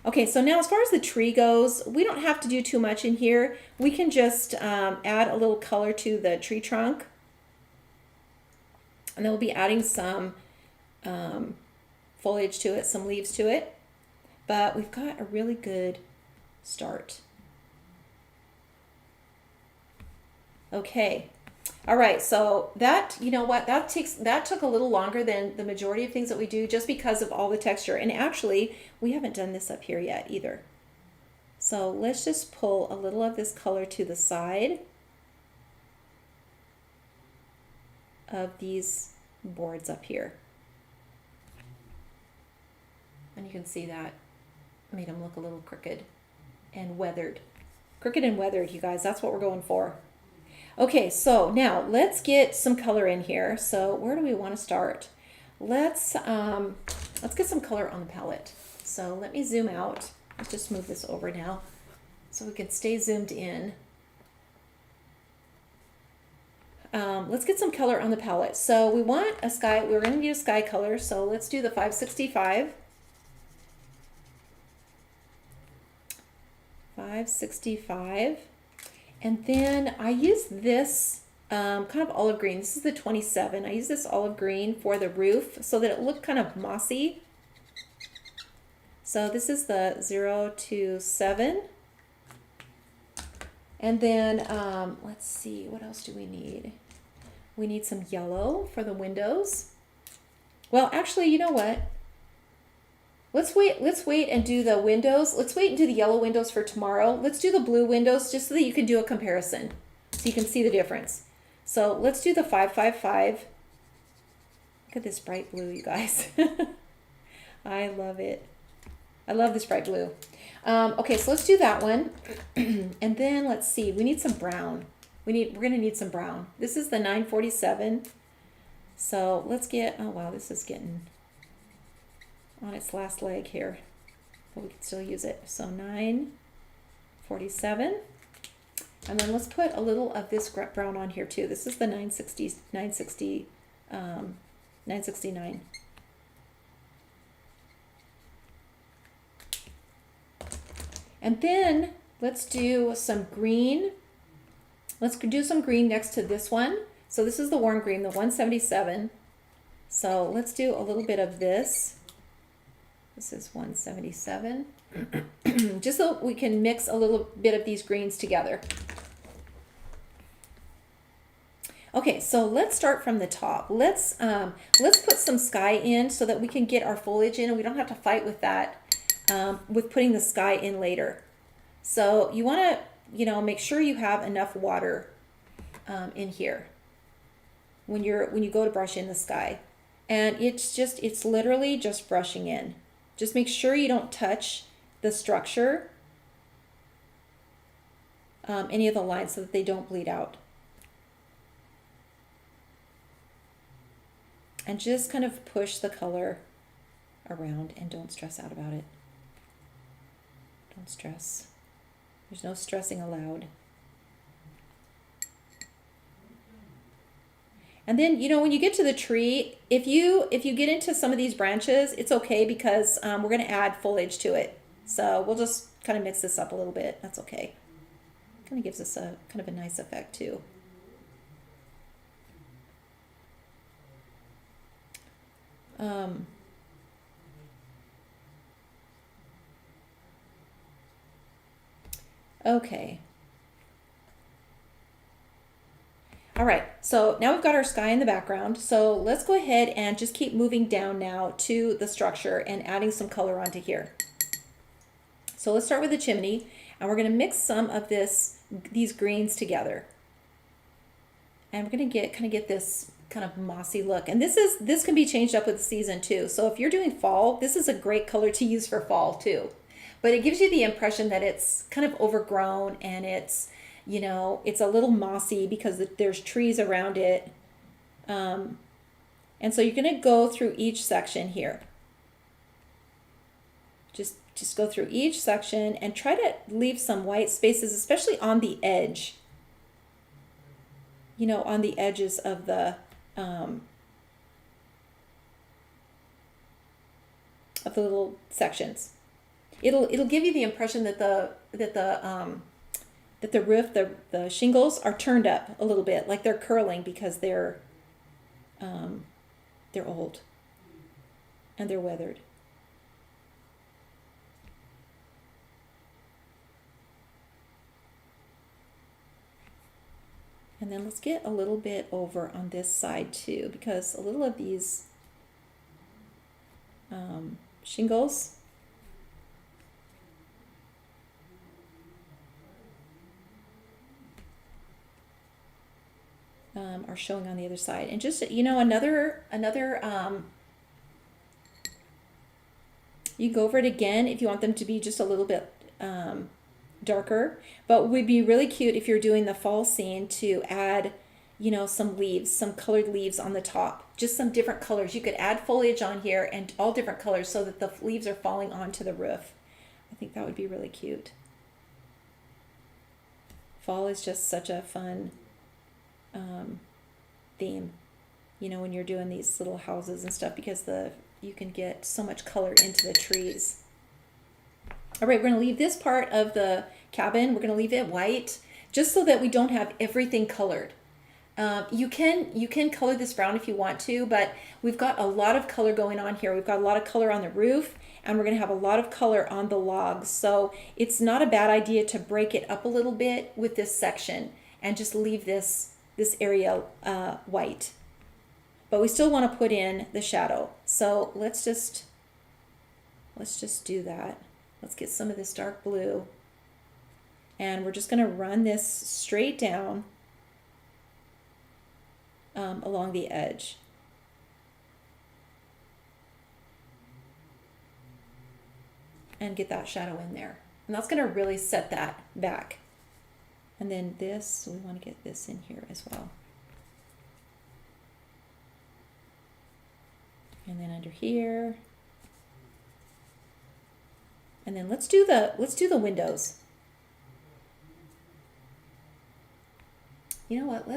Okay, so now as far as the tree goes, we don't have to do too much in here. We can just add a little color to the tree trunk. And then we'll be adding some foliage to it, some leaves to it. But we've got a really good start. Okay. All right, so that, you know what, that took a little longer than the majority of things that we do just because of all the texture. And actually, we haven't done this up here yet either. So let's just pull a little of this color to the side of these boards up here. And you can see that made them look a little crooked and weathered. Crooked and weathered, you guys, that's what we're going for. Okay, so now let's get some color in here. So where do we want to start? Let's get some color on the palette. So let me zoom out. Let's just move this over now so we can stay zoomed in. let's get some color on the palette. So we want a sky, we're going to use sky color. So let's do the 565. 565. And then I use this kind of olive green. This is the 27. I use this olive green for the roof so that it looked kind of mossy. So this is the 027. And then let's see, what else do we need? We need some yellow for the windows. Well, actually, you know what? Let's wait and do the windows. Let's wait and do the yellow windows for tomorrow. Let's do the blue windows just so that you can do a comparison. So you can see the difference. So let's do the 555. Look at this bright blue, you guys. I love it. I love this bright blue. Okay, so let's do that one. And then let's see, we need some brown. We're gonna need some brown. This is the 947. So let's get, oh wow, this is getting on its last leg here, but we can still use it. So 947. And then let's put a little of this brown on here too. This is the 969. And then let's do some green. Let's do some green next to this one. So this is the warm green, the 177. So let's do a little bit of this. This is 177. Just so we can mix a little bit of these greens together. Okay, so let's start from the top. Let's put some sky in so that we can get our foliage in and we don't have to fight with that with putting the sky in later. So you want to, make sure you have enough water in here when you go to brush in the sky. And it's literally just brushing in. Just make sure you don't touch the structure, any of the lines, so that they don't bleed out. And just kind of push the color around and don't stress out about it. Don't stress. There's no stressing allowed. And then, when you get to the tree, if you get into some of these branches, it's okay because we're going to add foliage to it. So we'll just kind of mix this up a little bit. That's okay. Kind of gives us a kind of a nice effect too. Okay. All right, so now we've got our sky in the background. So let's go ahead and just keep moving down now to the structure and adding some color onto here. So let's start with the chimney, and we're going to mix some of these greens together. And we're going to get this kind of mossy look. And this can be changed up with the season too. So if you're doing fall, this is a great color to use for fall too. But it gives you the impression that it's kind of overgrown and it's a little mossy because there's trees around it. And so you're going to go through each section here. Just go through each section and try to leave some white spaces, especially on the edge. On the edges of the little sections. It'll give you the impression that the roof, the shingles are turned up a little bit, like they're curling because they're old and they're weathered. And then let's get a little bit over on this side too, because a little of these shingles are showing on the other side. And just, another you go over it again if you want them to be just a little bit darker, but it would be really cute if you're doing the fall scene to add, some leaves, some colored leaves on the top, just some different colors. You could add foliage on here and all different colors so that the leaves are falling onto the roof. I think that would be really cute. Fall is just such a fun theme, you know, when you're doing these little houses and stuff, because you can get so much color into the trees. All right, we're going to leave this part of the cabin, we're going to leave it white, just so that we don't have everything colored. You can color this brown if you want to, but we've got a lot of color going on here. We've got a lot of color on the roof, and we're going to have a lot of color on the logs. So it's not a bad idea to break it up a little bit with this section and just leave this area white. But we still want to put in the shadow. So let's just do that. Let's get some of this dark blue, and we're just going to run this straight down along the edge. And get that shadow in there. And that's going to really set that back. And then this, we want to get this in here as well. And then under here. And then let's do the windows. You know what?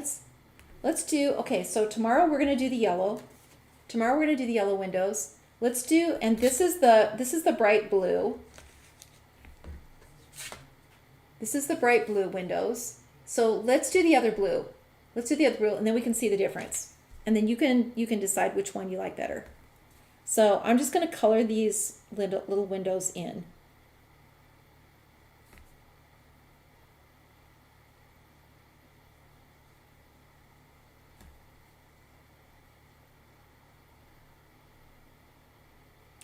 Let's do, okay, so tomorrow we're going to do the yellow. Tomorrow we're going to do the yellow windows. Let's do, and this is the bright blue. This is the bright blue windows. So let's do the other blue. Let's do the other blue, and then we can see the difference. And then you can decide which one you like better. So I'm just going to color these little windows in.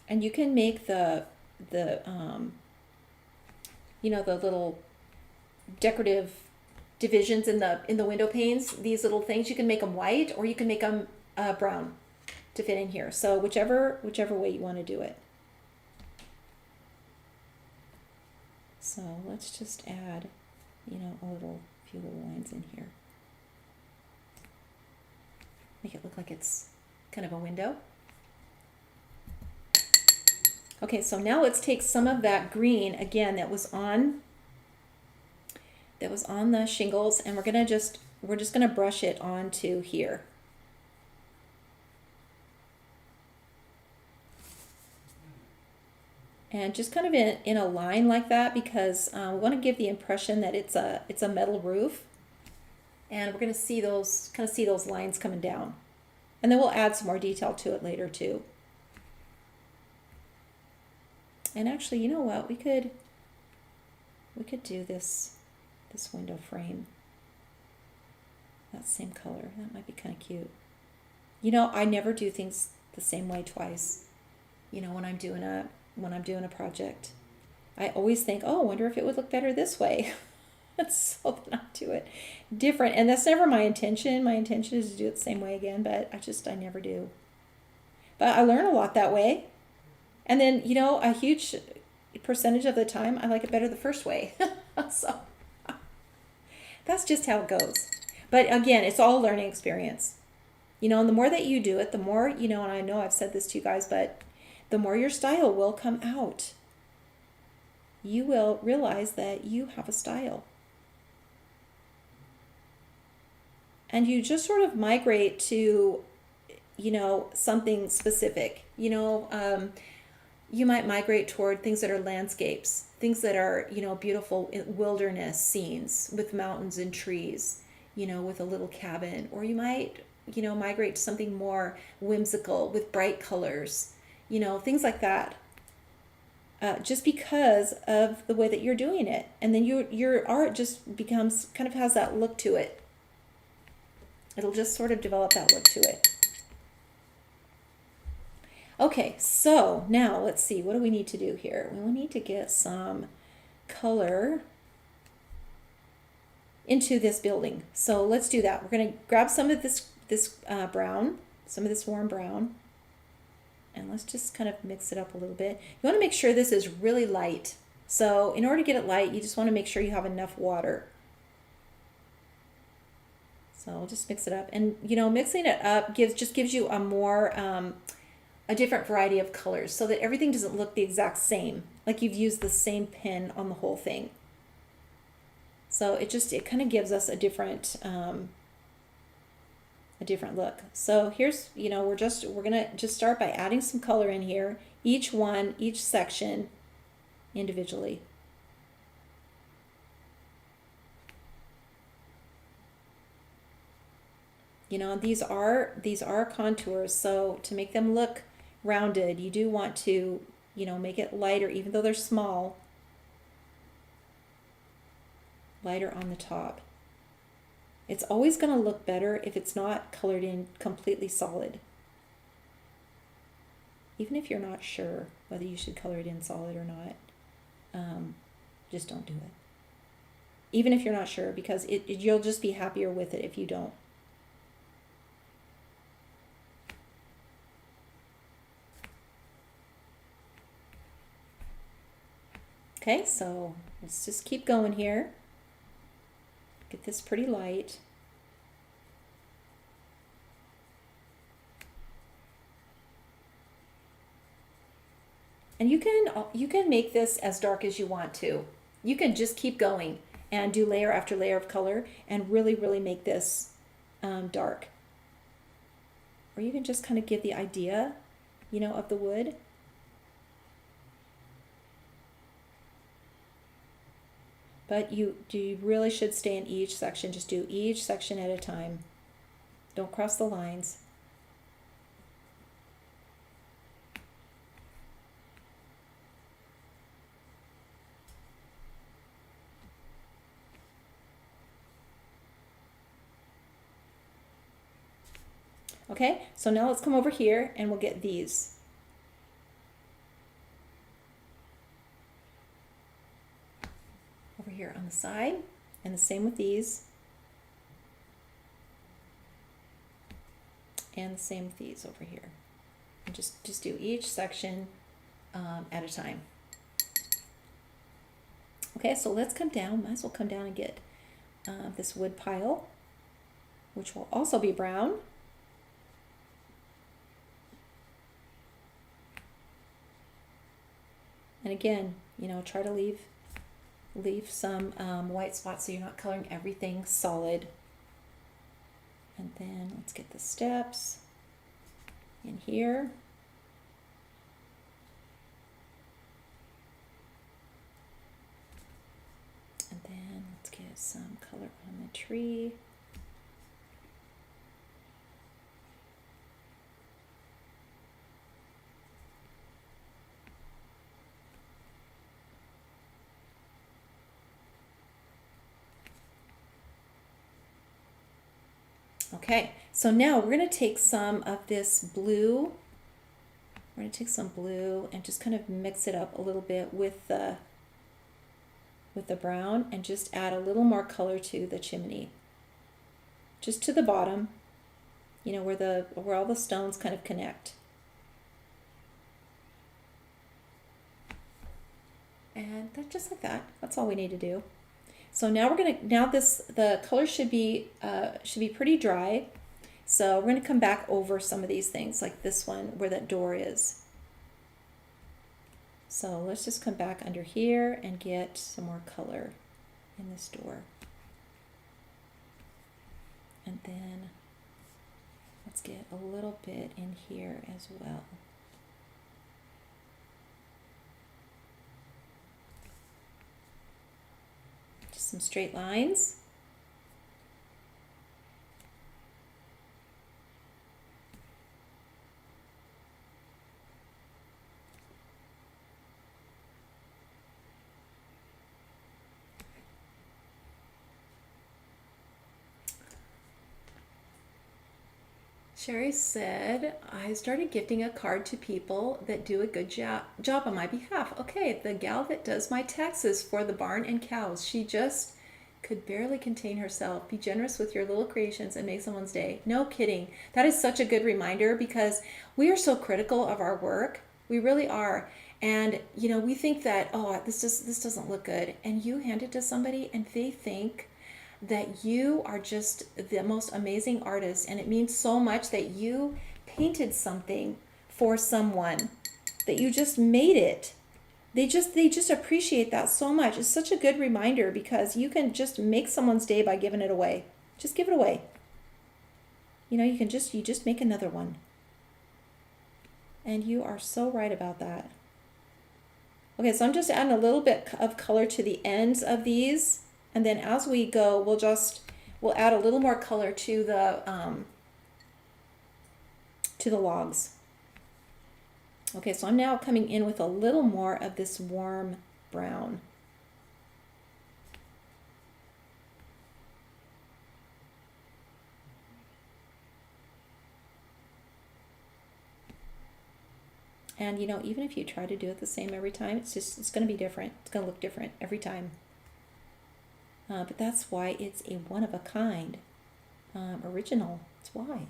And you can make the you know, the little decorative divisions in the window panes, these little things, you can make them white or you can make them brown to fit in here. So whichever way you want to do it. So let's just add, you know, a few little lines in here. Make it look like it's kind of a window. Okay, so now let's take some of that green again that was on the shingles, and we're just gonna brush it onto here. And just kind of in a line like that, because we want to give the impression that it's a metal roof, and we're gonna see those lines coming down, and then we'll add some more detail to it later too. And actually, you know what? We could do this window frame. That same color. That might be kind of cute. You know, I never do things the same way twice. You know, when I'm doing a project, I always think, oh, I wonder if it would look better this way. So then I do it different, and that's never my intention. My intention is to do it the same way again, but I never do. But I learn a lot that way. And then, you know, a huge percentage of the time, I like it better the first way. So that's just how it goes. But again, it's all a learning experience. You know, and the more that you do it, the more, you know, and I know I've said this to you guys, but the more your style will come out. You will realize that you have a style. And you just sort of migrate to, you know, something specific. You know, you might migrate toward things that are landscapes, things that are, you know, beautiful wilderness scenes with mountains and trees, you know, with a little cabin. Or you might, you know, migrate to something more whimsical with bright colors, you know, things like that. Just because of the way that you're doing it. And then your art just becomes, kind of has that look to it. It'll just sort of develop that look to it. Okay, so now let's see, what do we need to do here? We need to get some color into this building. So let's do that. We're going to grab some of this brown, some of this warm brown, and let's just kind of mix it up a little bit. You want to make sure this is really light. So in order to get it light, you just want to make sure you have enough water. So I'll just mix it up. And, you know, mixing it up gives you a more... a different variety of colors so that everything doesn't look the exact same, like you've used the same pen on the whole thing. So it kind of gives us a different a different look. So here's, we're gonna just start by adding some color in here, each section individually. These are contours, so to make them look rounded, you do want to, make it lighter, even though they're small, lighter on the top. It's always going to look better if it's not colored in completely solid. Even if you're not sure whether you should color it in solid or not, just don't do it. Even if you're not sure, because you'll just be happier with it if you don't. Okay, so let's just keep going here. Get this pretty light. And you can make this as dark as you want to. You can just keep going and do layer after layer of color and really, really make this dark. Or you can just kind of give the idea, of the wood. But you really should stay in each section. Just do each section at a time. Don't cross the lines. Okay, so now let's come over here and we'll get these. Over here on the side, and the same with these. And the same with these over here. And just do each section at a time. Okay, so let's come down. Might as well come down and get this wood pile, which will also be brown. And again, try to leave some white spots so you're not coloring everything solid. And then let's get the steps in here. And then let's get some color on the tree. Okay, so now we're going to take some of this blue. We're going to take some blue and just kind of mix it up a little bit with the brown and just add a little more color to the chimney. Just to the bottom, where all the stones kind of connect. And that's just like that. That's all we need to do. So now the color should be pretty dry. So we're gonna come back over some of these things, like this one where that door is. So let's just come back under here and get some more color in this door. And then let's get a little bit in here as well. Just some straight lines. Sherry said, I started gifting a card to people that do a good job on my behalf. Okay, the gal that does my taxes for the barn and cows. She just could barely contain herself. Be generous with your little creations and make someone's day. No kidding. That is such a good reminder because we are so critical of our work. We really are. And, we think that, this doesn't look good. And you hand it to somebody and they think that you are just the most amazing artist, and it means so much that you painted something for someone, that you just made it. They just appreciate that so much. It's such a good reminder because you can just make someone's day by giving it away. Just give it away. You know, you just make another one. And you are so right about that. Okay, so I'm just adding a little bit of color to the ends of these, and then as we go, we'll add a little more color to the logs. Okay, so I'm now coming in with a little more of this warm brown. And you know, even if you try to do it the same every time, it's going to be different. It's going to look different every time. But that's why it's a one of a kind original. That's why.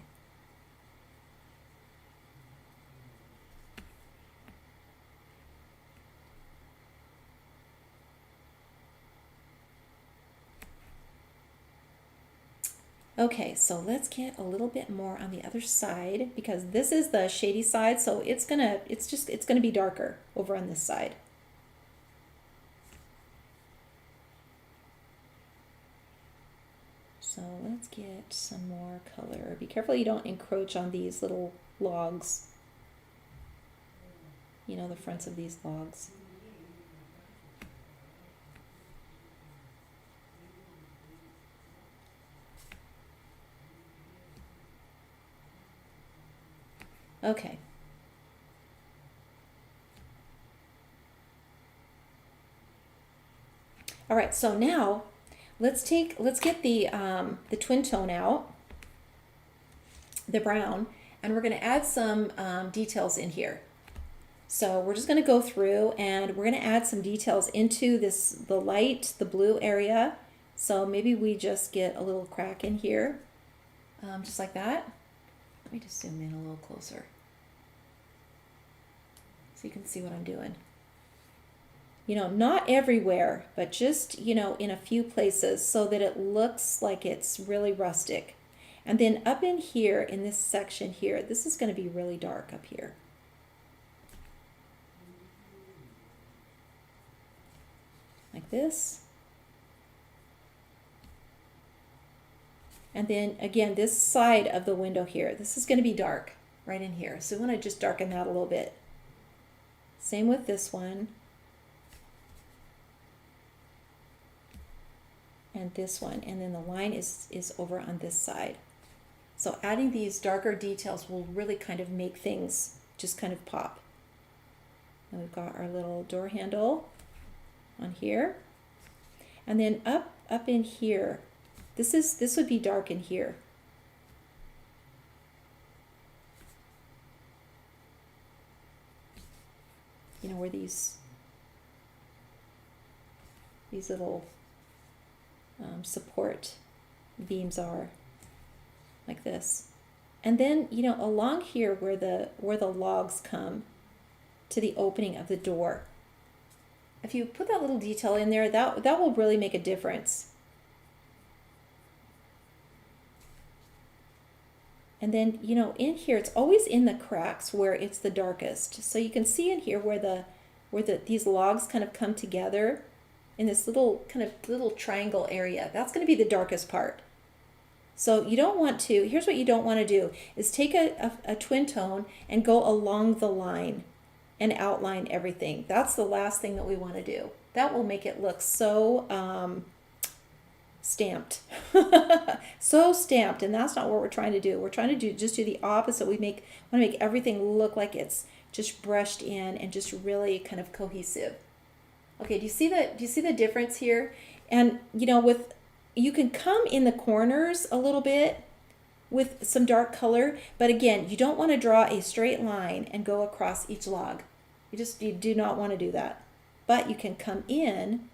Okay, so let's get a little bit more on the other side because this is the shady side, so it's gonna be darker over on this side. So let's get some more color. Be careful you don't encroach on these little logs. You know, the fronts of these logs. Okay. All right, so now let's get the twin tone out, the brown, and we're going to add some details in here. So we're just going to go through and we're going to add some details into the blue area. So maybe we just get a little crack in here, just like that. Let me just zoom in a little closer so you can see what I'm doing. You know, not everywhere, but just, you know, in a few places so that it looks like it's really rustic. And then up in here, in this section here, this is going to be really dark up here. Like this. And then again, this side of the window here, this is going to be dark right in here. So we want to just darken that a little bit. Same with this one. And this one, and then the line is over on this side. So adding these darker details will really kind of make things just kind of pop. And we've got our little door handle on here. And then up in here, this would be dark in here. You know, where these little support beams are, like this. And then, you know, along here where the logs come to the opening of the door, if you put that little detail in there, that will really make a difference. And then, you know, in here, it's always in the cracks where it's the darkest. So you can see in here where these logs kind of come together in this little triangle area. That's going to be the darkest part. So you don't want to, here's what you don't want to do, is take a twin tone and go along the line and outline everything. That's the last thing that we want to do. That will make it look so stamped. So stamped, and that's not what we're trying to do. We're trying to just do the opposite. We want to make everything look like it's just brushed in and just really kind of cohesive. Okay, do you see the difference here? And you know, you can come in the corners a little bit with some dark color, but again, you don't want to draw a straight line and go across each log. You do not want to do that. But you can come in,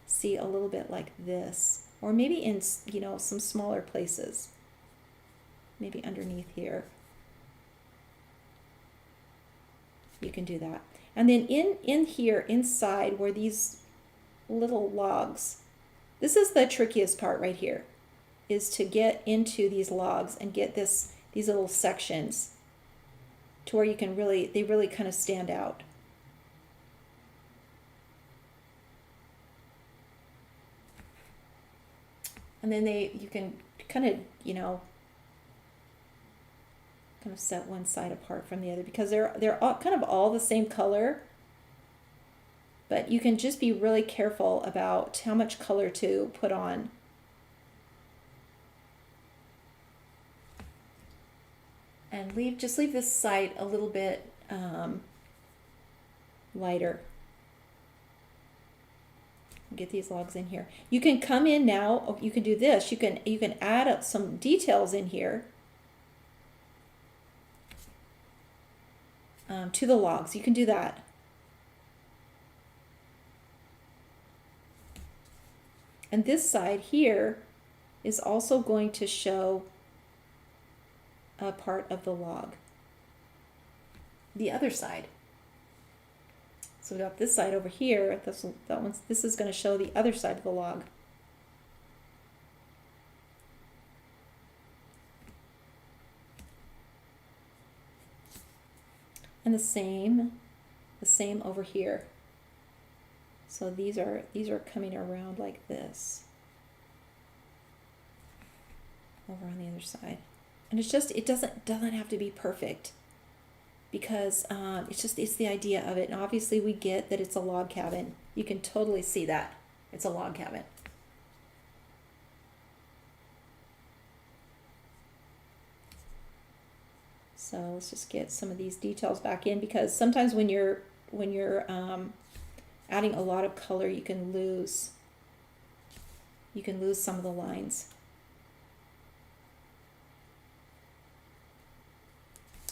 see a little bit like this, or maybe in, you know, some smaller places. Maybe underneath here. You can do that. And then in here, inside where these little logs, this is the trickiest part right here, is to get into these logs and get these little sections to where they really kind of stand out. And then you can kind of, you know, kind of set one side apart from the other because they're all kind of all the same color. But you can just be really careful about how much color to put on. And just leave this side a little bit lighter. Get these logs in here. You can come in now. You can do this. You can add up some details in here to the logs. You can do that. And this side here is also going to show a part of the log. The other side. So we got this side over here. This is going to show the other side of the log. And the same over here. So these are coming around like this. Over on the other side. And it doesn't have to be perfect. Because it's the idea of it. And obviously we get that it's a log cabin. You can totally see that. It's a log cabin. So let's just get some of these details back in, because sometimes when you're adding a lot of color, you can lose some of the lines.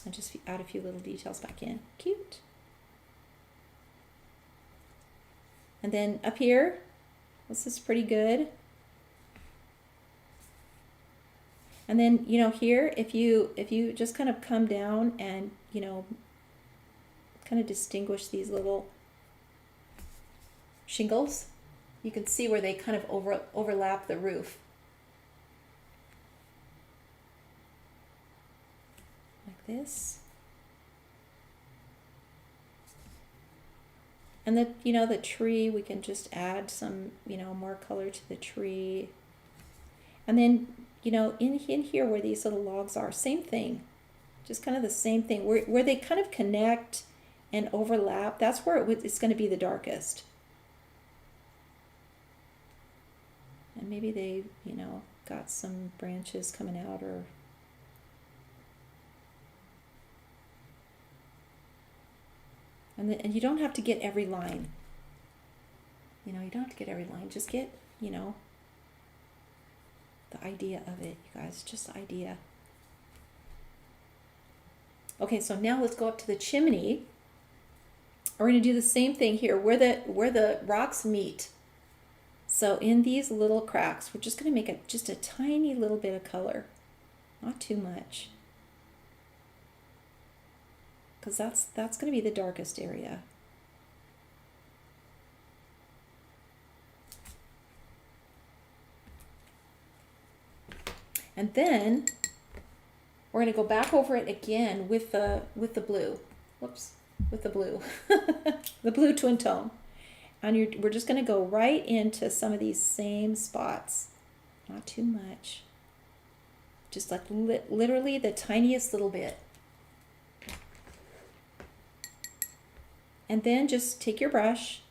And just add a few little details back in. Cute. And then up here, this is pretty good. And then, here, if you just kind of come down and, kind of distinguish these little shingles, you can see where they kind of overlap the roof. This. And the tree, we can just add some, more color to the tree. And then, in here where these little logs are, same thing. Just kind of the same thing. Where they kind of connect and overlap, that's where it's going to be the darkest. And maybe they, got some branches coming out, or and you don't have to get every line. You don't have to get every line. Just get, the idea of it, you guys. Just the idea. Okay, so now let's go up to the chimney. We're going to do the same thing here where the rocks meet. So in these little cracks, we're just going to make just a tiny little bit of color. Not too much. Because that's going to be the darkest area. And then we're going to go back over it again with the blue. Whoops, with the blue. The blue twin tone. And we're just going to go right into some of these same spots. Not too much. Just like literally the tiniest little bit. And then just take your brush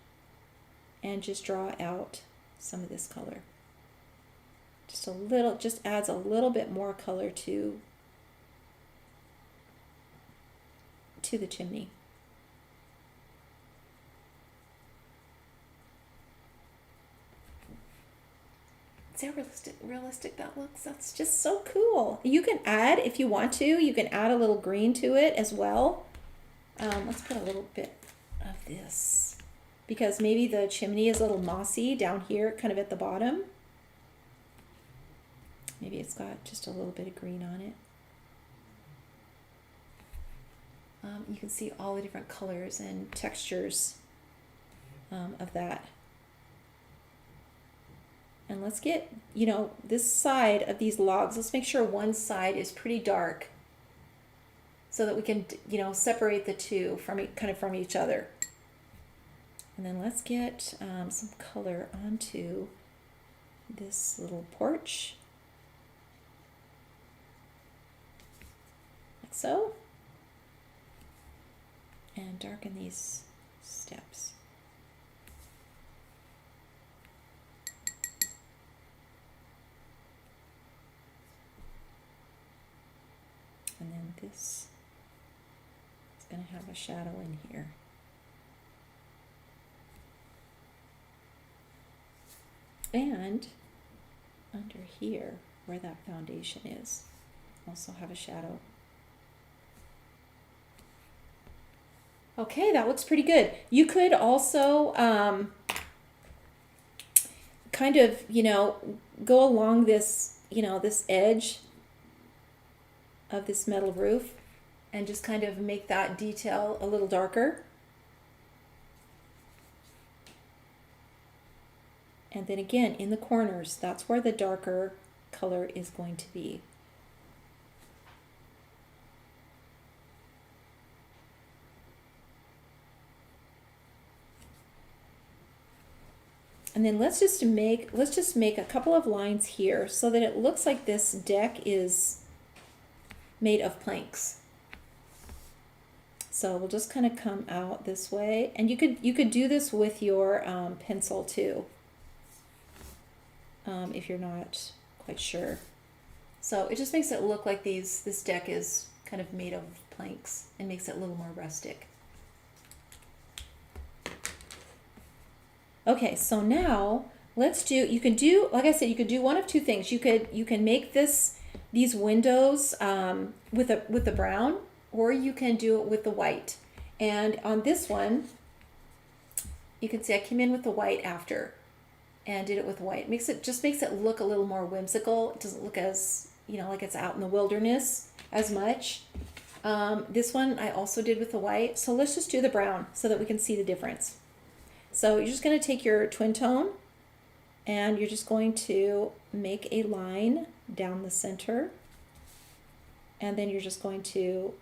and just draw out some of this color. Just a little, just adds a little bit more color to the chimney. See how realistic that looks? That's just so cool. You can add, if you want to, you can add a little green to it as well. Let's put a little bit of this, because maybe the chimney is a little mossy down here, kind of at the bottom. Maybe it's got just a little bit of green on it. You can see all the different colors and textures of that. And let's get, this side of these logs, let's make sure one side is pretty dark so that we can, separate the two from each other. And then let's get some color onto this little porch. Like so. And darken these steps. And then this is going to have a shadow in here. And under here, where that foundation is, also have a shadow. Okay, that looks pretty good. You could also kind of, go along this, this edge of this metal roof and just kind of make that detail a little darker. And then again, in the corners, that's where the darker color is going to be. And then let's just make a couple of lines here so that it looks like this deck is made of planks. So we'll just kind of come out this way, and you could do this with your pencil too, if you're not quite sure. So it just makes it look like this deck is kind of made of planks and makes it a little more rustic. Okay, so now you can do, like I said, you could do one of two things. You can make these windows with the brown, or you can do it with the white. And on this one, you can see I came in with the white after and did it with white. Just makes it look a little more whimsical. It doesn't look as, like it's out in the wilderness as much. This one I also did with the white. So let's just do the brown so that we can see the difference. So you're just going to take your twin tone and you're just going to make a line down the center, and then you're just going to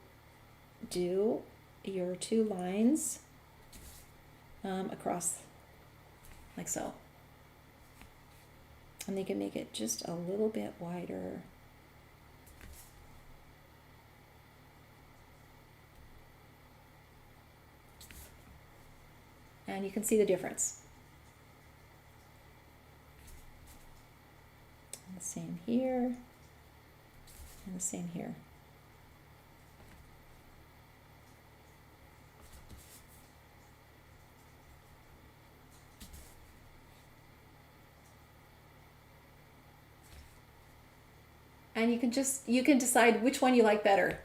do your two lines across like so. And you can make it just a little bit wider. And you can see the difference. And the same here, and the same here. And you can decide which one you like better.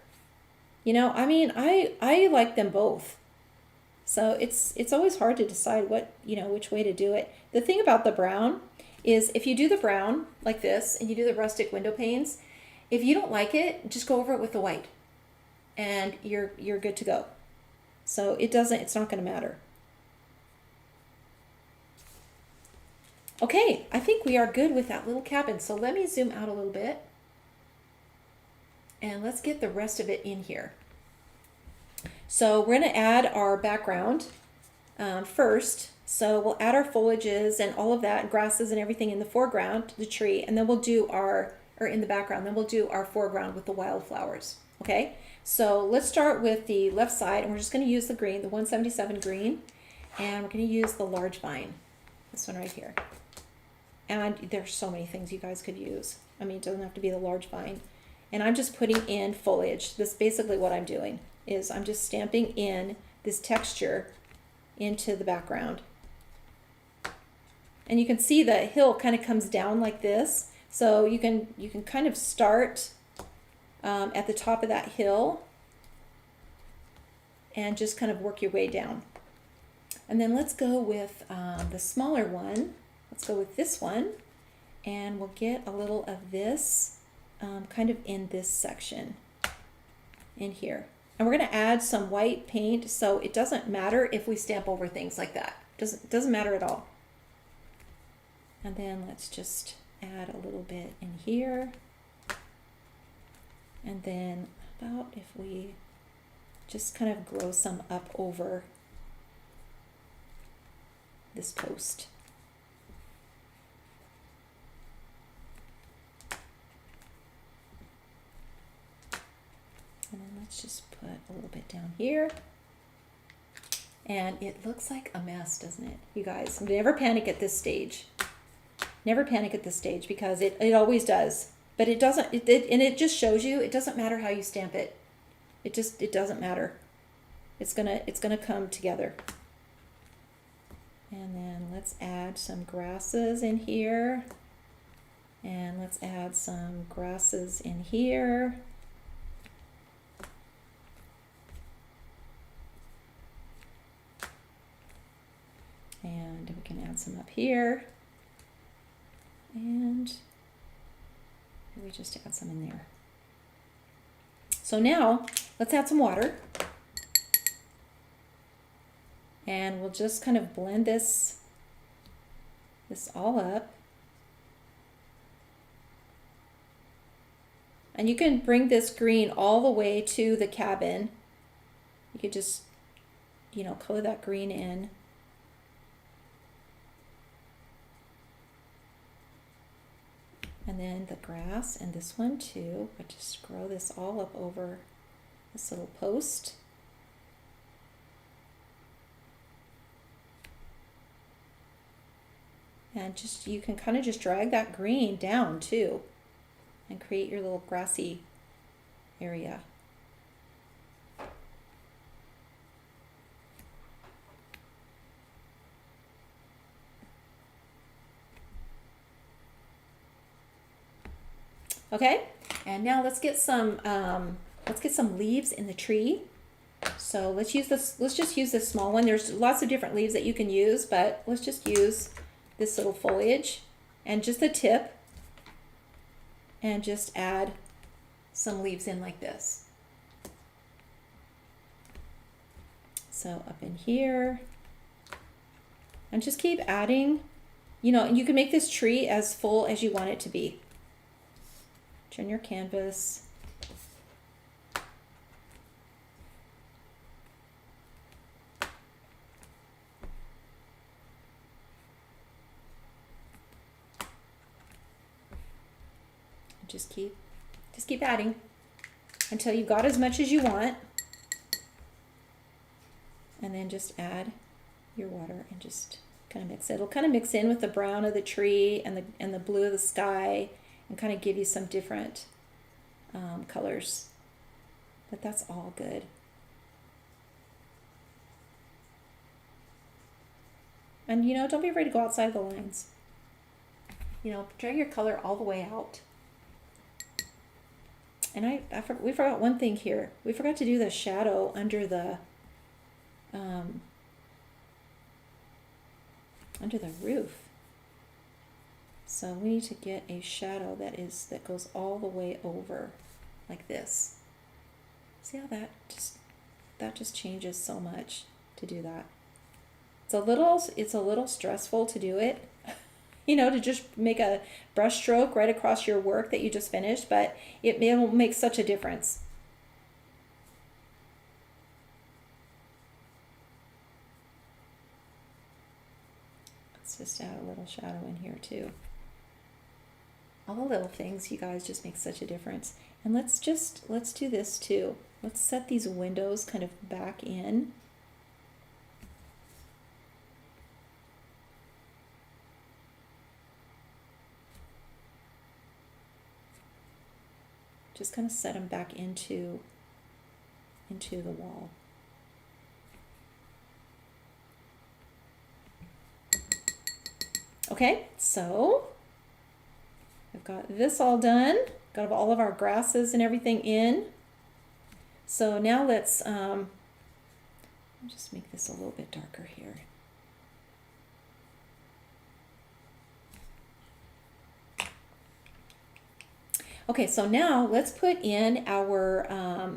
I like them both. So it's always hard to decide which way to do it. The thing about the brown is if you do the brown like this and you do the rustic window panes, if you don't like it, just go over it with the white and you're good to go. So it's not going to matter. Okay, I think we are good with that little cabin. So let me zoom out a little bit and let's get the rest of it in here. So we're going to add our background first. So we'll add our foliages and all of that, grasses and everything in the foreground, the tree, and then we'll do in the background, then we'll do our foreground with the wildflowers. Okay, so let's start with the left side, and we're just going to use the green, the 177 green, and we're going to use the large vine, this one right here. And there's so many things you guys could use. It doesn't have to be the large vine. And I'm just putting in foliage. This is basically what I'm doing. Is I'm just stamping in this texture into the background. And you can see the hill kind of comes down like this. So you can kind of start at the top of that hill and just kind of work your way down. And then let's go with the smaller one. Let's go with this one, and we'll get a little of this kind of in this section in here. And we're going to add some white paint, so it doesn't matter if we stamp over things like that. Doesn't matter at all. And then let's just add a little bit in here. And then about if we just kind of grow some up over this post. And then let's just put a little bit down here. And it looks like a mess, doesn't it? You guys, never panic at this stage. Never panic at this stage, because it always does. But it doesn't, and it just shows you, it doesn't matter how you stamp it. It doesn't matter. It's gonna come together. And then let's add some grasses in here. And let's add some grasses in here. And we can add some up here. And we just add some in there. So now let's add some water. And we'll just kind of blend this all up. And you can bring this green all the way to the cabin. You could just, color that green in. And then the grass, and this one too. I just grow this all up over this little post. And just, you can kind of just drag that green down too and create your little grassy area. Okay, and now let's get some leaves in the tree. So let's just use this small one. There's lots of different leaves that you can use, but let's just use this little foliage and just the tip, and just add some leaves in like this. So up in here, and just keep adding, and you can make this tree as full as you want it to be. Turn your canvas. Just keep adding until you've got as much as you want. And then just add your water and just kind of mix it. It'll kind of mix in with the brown of the tree and the blue of the sky, and kind of give you some different colors. But that's all good. And don't be afraid to go outside the lines. Drag your color all the way out. And we forgot one thing here. We forgot to do the shadow under the roof. So we need to get a shadow that goes all the way over like this. See how that just changes so much to do that. It's a little stressful to do it, to just make a brush stroke right across your work that you just finished, but it will make such a difference. Let's just add a little shadow in here too. All the little things, you guys, just make such a difference. And let's do this too. Let's set these windows kind of back in. Just kind of set them back into the wall. Okay, so I've got this all done. Got all of our grasses and everything in. So now let's just make this a little bit darker here. Okay, so now let's put in our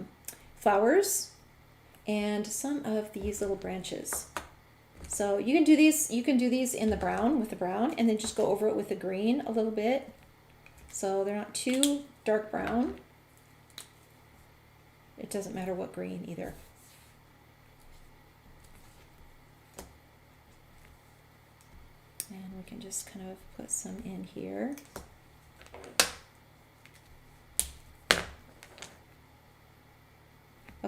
flowers and some of these little branches. So you can do these in the brown, with the brown, and then just go over it with the green a little bit. So they're not too dark brown. It doesn't matter what green either. And we can just kind of put some in here.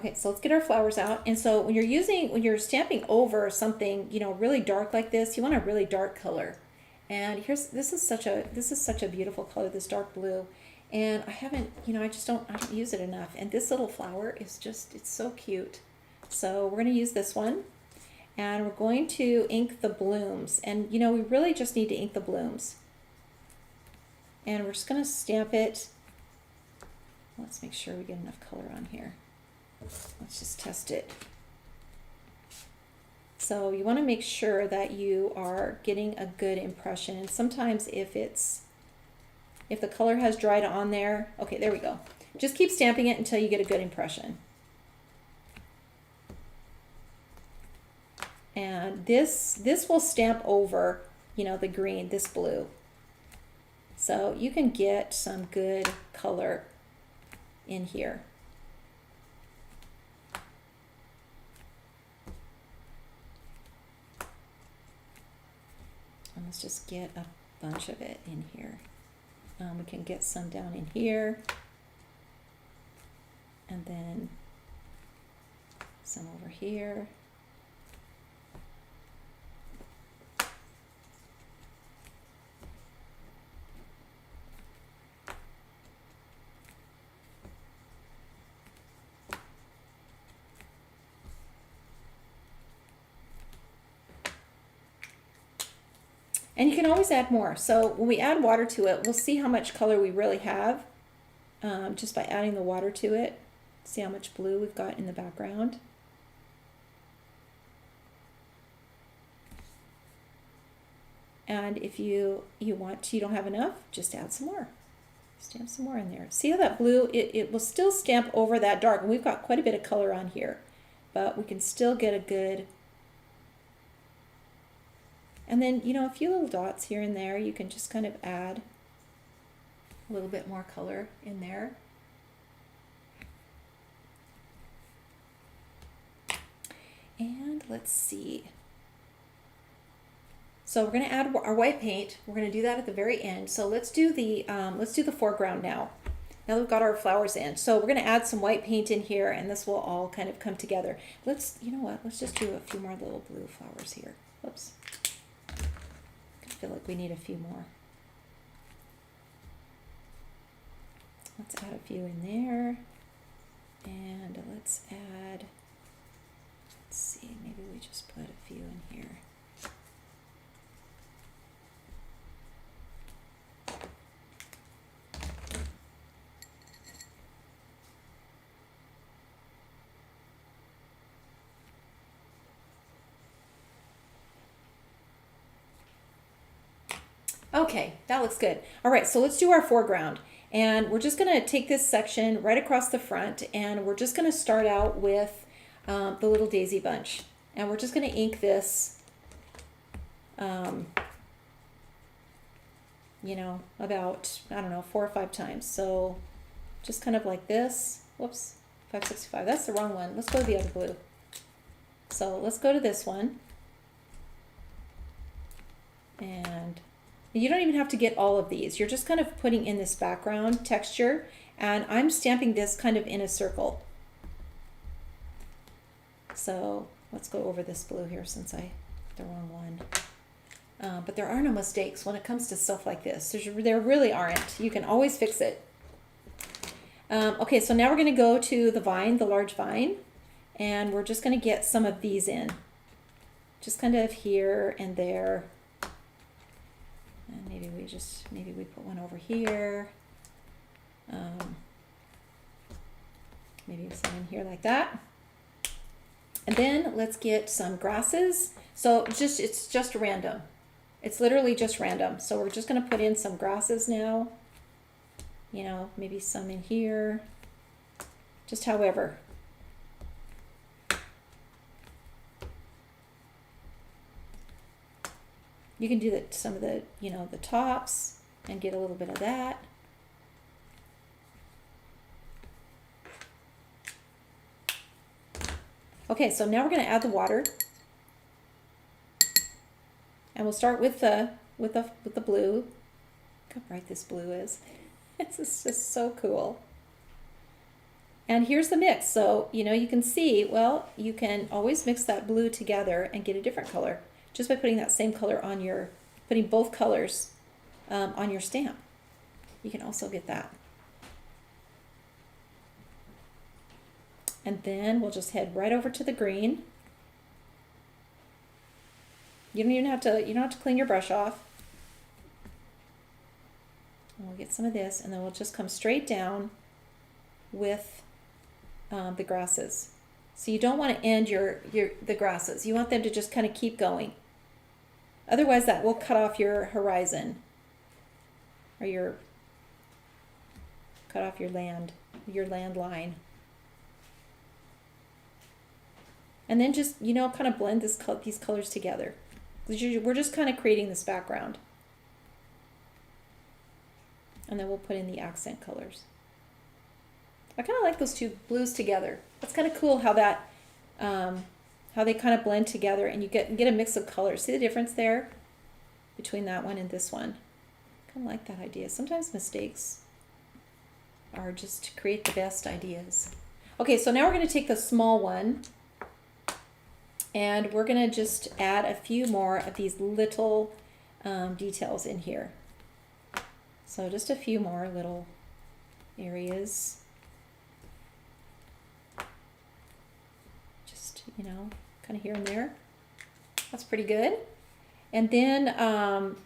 Okay, so let's get our flowers out. And so when you're stamping over something, you know, really dark like this, you want a really dark color. And this is such a beautiful color, this dark blue. And I haven't, you know, I don't use it enough. And this little flower is just, it's so cute. So we're going to use this one. And we're going to ink the blooms. And, you know, we really just need to ink the blooms. And we're just going to stamp it. Let's make sure we get enough color on here. Let's just test it. So you want to make sure that you are getting a good impression. And sometimes if the color has dried on there, okay, there we go. Just keep stamping it until you get a good impression. And this will stamp over, you know, the green, this blue. So you can get some good color in here. And let's just get a bunch of it in here. We can get some down in here, and then some over here. And you can always add more. So when we add water to it, we'll see how much color we really have just by adding the water to it. See how much blue we've got in the background. And if you don't have enough, just add some more. Stamp some more in there. See how that blue, it will still stamp over that dark. And we've got quite a bit of color on here, but we can still get a good. And then, you know, a few little dots here and there, you can just kind of add a little bit more color in there. And let's see. So we're going to add our white paint. We're going to do that at the very end. So let's do the foreground now. Now that we've got our flowers in. So we're going to add some white paint in here, and this will all kind of come together. You know what? Let's just do a few more little blue flowers here. Whoops. I feel like we need a few more. Let's add a few in there, and let's see, maybe we just put a few in here. Okay, that looks good. All right, so let's do our foreground. And we're just going to take this section right across the front, and we're just going to start out with the little daisy bunch. And we're just going to ink this, you know, about, I don't know, 4 or 5 times. So just kind of like this. Whoops, 565. That's the wrong one. Let's go to the other blue. So let's go to this one. And you don't even have to get all of these. You're just kind of putting in this background texture, and I'm stamping this kind of in a circle. So let's go over this blue here since I the wrong one. But there are no mistakes when it comes to stuff like this. There really aren't. You can always fix it. Okay, so now we're going to go to the vine, the large vine, and we're just going to get some of these in. Just kind of here and there. And maybe we put one over here. Maybe some in here like that. And then let's get some grasses. So it's just random. It's literally just random. So we're just going to put in some grasses now. You know, maybe some in here. Just however. You can do some of the, you know, the tops and get a little bit of that. Okay, so now we're going to add the water, and we'll start with the blue. Look how bright this blue is. This is just so cool. And here's the mix. So, you know, you can see, well, you can always mix that blue together and get a different color just by putting that same color on your, putting both colors on your stamp. You can also get that. And then we'll just head right over to the green. You don't even have to, you don't have to clean your brush off. And we'll get some of this, and then we'll just come straight down with the grasses. So you don't want to end the grasses. You want them to just kind of keep going. Otherwise that will cut off your horizon, or cut off your land line. And then just, you know, kind of blend these colors together. We're just kind of creating this background. And then we'll put in the accent colors. I kind of like those two blues together. It's kind of cool how that, how they kind of blend together, and you get a mix of colors. See the difference there between that one and this one? Kind of like that idea. Sometimes mistakes are just to create the best ideas. Okay, so now we're going to take the small one, and we're going to just add a few more of these little details in here. So just a few more little areas. Just, you know, kind of here and there. That's pretty good. And then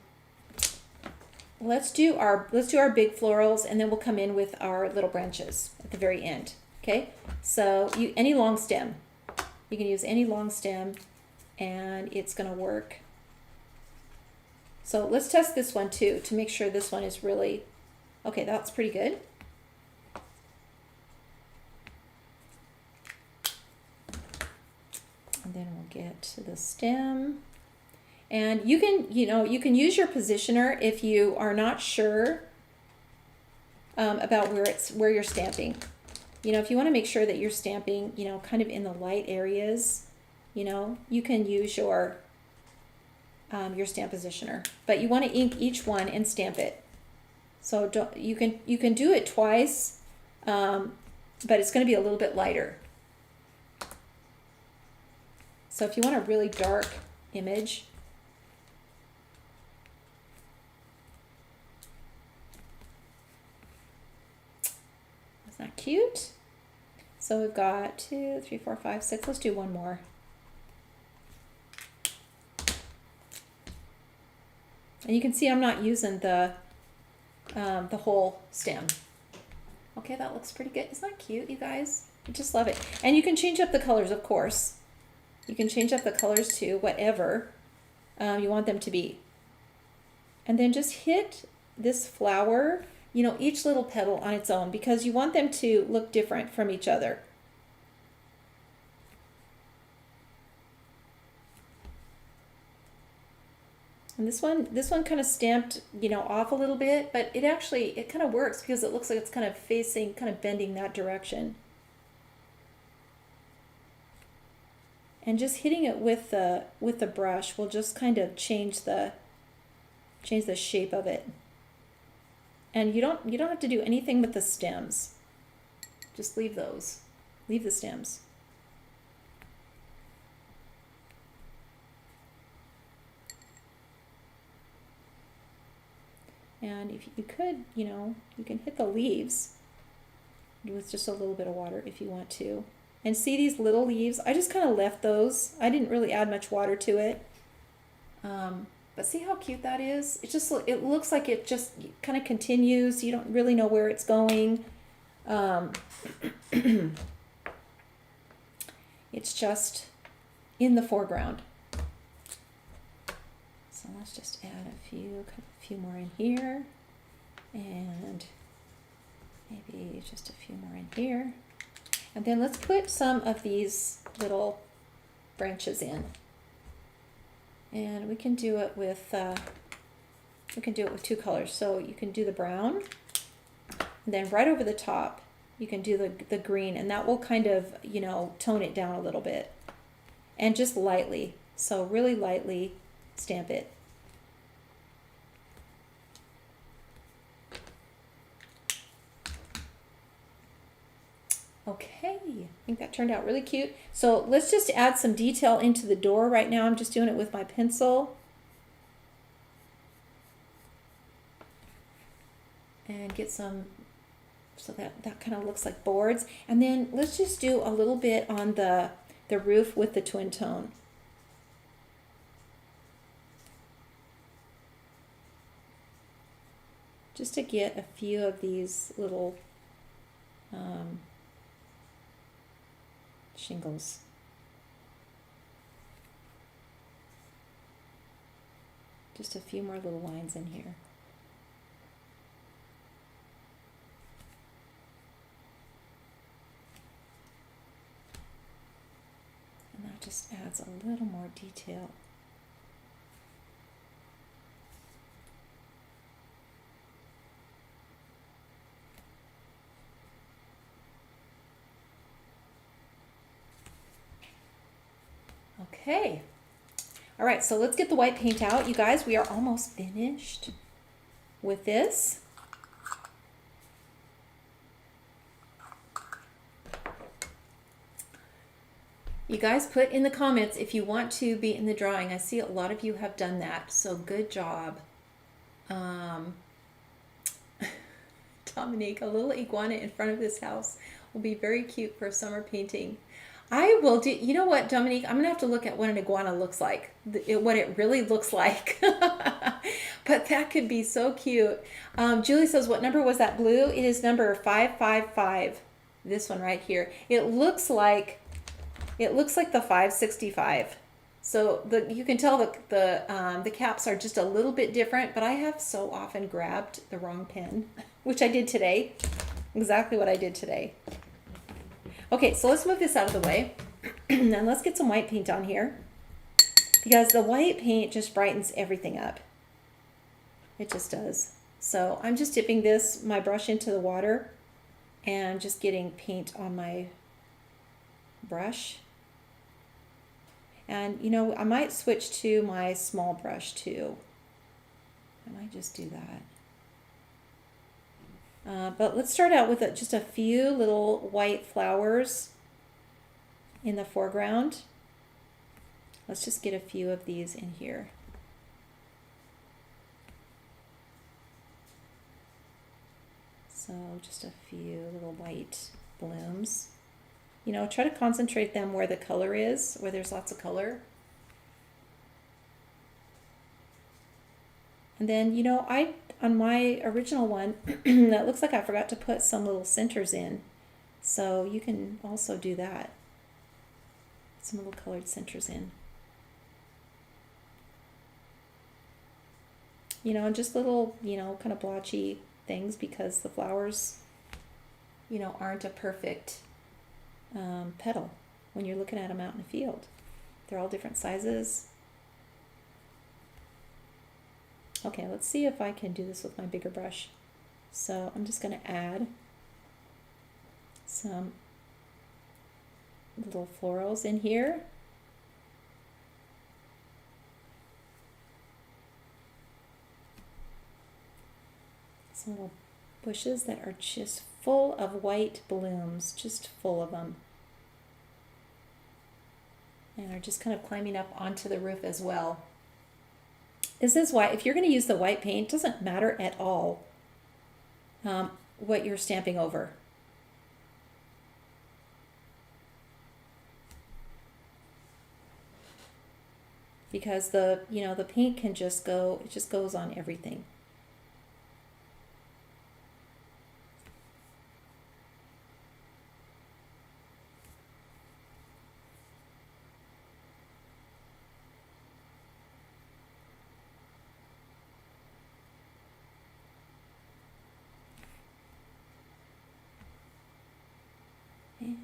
let's do our big florals, and then we'll come in with our little branches at the very end. Okay? So any long stem. You can use any long stem, and it's going to work. So let's test this one too to make sure this one is really, okay, that's pretty good. And then we'll get to the stem. And you can, you know, you can use your positioner if you are not sure about where you're stamping. You know, if you want to make sure that you're stamping, you know, kind of in the light areas, you know, you can use your stamp positioner, but you want to ink each one and stamp it. So you can do it twice, but it's going to be a little bit lighter. So if you want a really dark image, isn't that cute? So we've got 2, 3, 4, 5, 6. Let's do one more. And you can see I'm not using the whole stem. Okay, that looks pretty good. Isn't that cute, you guys? I just love it. And you can change up the colors, of course. You can change up the colors to whatever you want them to be. And then just hit this flower, you know, each little petal on its own, because you want them to look different from each other. And this one kind of stamped, you know, off a little bit, but it kind of works because it looks like it's kind of facing, kind of bending that direction. And just hitting it with the brush will just kind of change the shape of it. And you don't have to do anything with the stems. Just leave those. Leave the stems. And if you could, you know, you can hit the leaves with just a little bit of water if you want to. And see these little leaves? I just kind of left those. I didn't really add much water to it. But see how cute that is? It looks like it just kind of continues. You don't really know where it's going. It's just in the foreground. So let's just add a few more in here, and maybe just a few more in here. And then let's put some of these little branches in. And we can do it with two colors. So you can do the brown, and then right over the top you can do the green, and that will kind of, you know, tone it down a little bit. And just lightly, so really lightly stamp it. Okay, I think that turned out really cute. So let's just add some detail into the door right now. I'm just doing it with my pencil. And get some, so that kind of looks like boards. And then let's just do a little bit on the roof with the twin tone. Just to get a few of these little shingles. Just a few more little lines in here. And that just adds a little more detail. Okay. All right, so let's get the white paint out. You guys, we are almost finished with this. You guys put in the comments if you want to be in the drawing. I see a lot of you have done that, so good job. Dominique, a little iguana in front of this house will be very cute for a summer painting. I will do, you know what, Dominique, I'm gonna have to look at what an iguana looks like, what it really looks like. But that could be so cute. Julie says, what number was that blue? It is number 555. This one right here. It looks like the 565. So you can tell the caps are just a little bit different, but I have so often grabbed the wrong pen, which I did today. Exactly what I did today. Okay, so let's move this out of the way. And let's get some white paint on here, because the white paint just brightens everything up. It just does. So I'm just dipping my brush into the water and just getting paint on my brush. And you know, I might switch to my small brush too. I might just do that. But let's start out with just a few little white flowers in the foreground. Let's just get a few of these in here. So just a few little white blooms. You know, try to concentrate them where the color is, where there's lots of color. And then, you know, on my original one, that looks like I forgot to put some little centers in. So you can also do that. Some little colored centers in. You know, and just little, you know, kind of blotchy things, because the flowers, you know, aren't a perfect petal when you're looking at them out in the field. They're all different sizes. Okay, let's see if I can do this with my bigger brush. So I'm just going to add some little florals in here. Some little bushes that are just full of white blooms, just full of them. And are just kind of climbing up onto the roof as well. This is why, if you're going to use the white paint, it doesn't matter at all what you're stamping over. Because the paint can just go, it just goes on everything.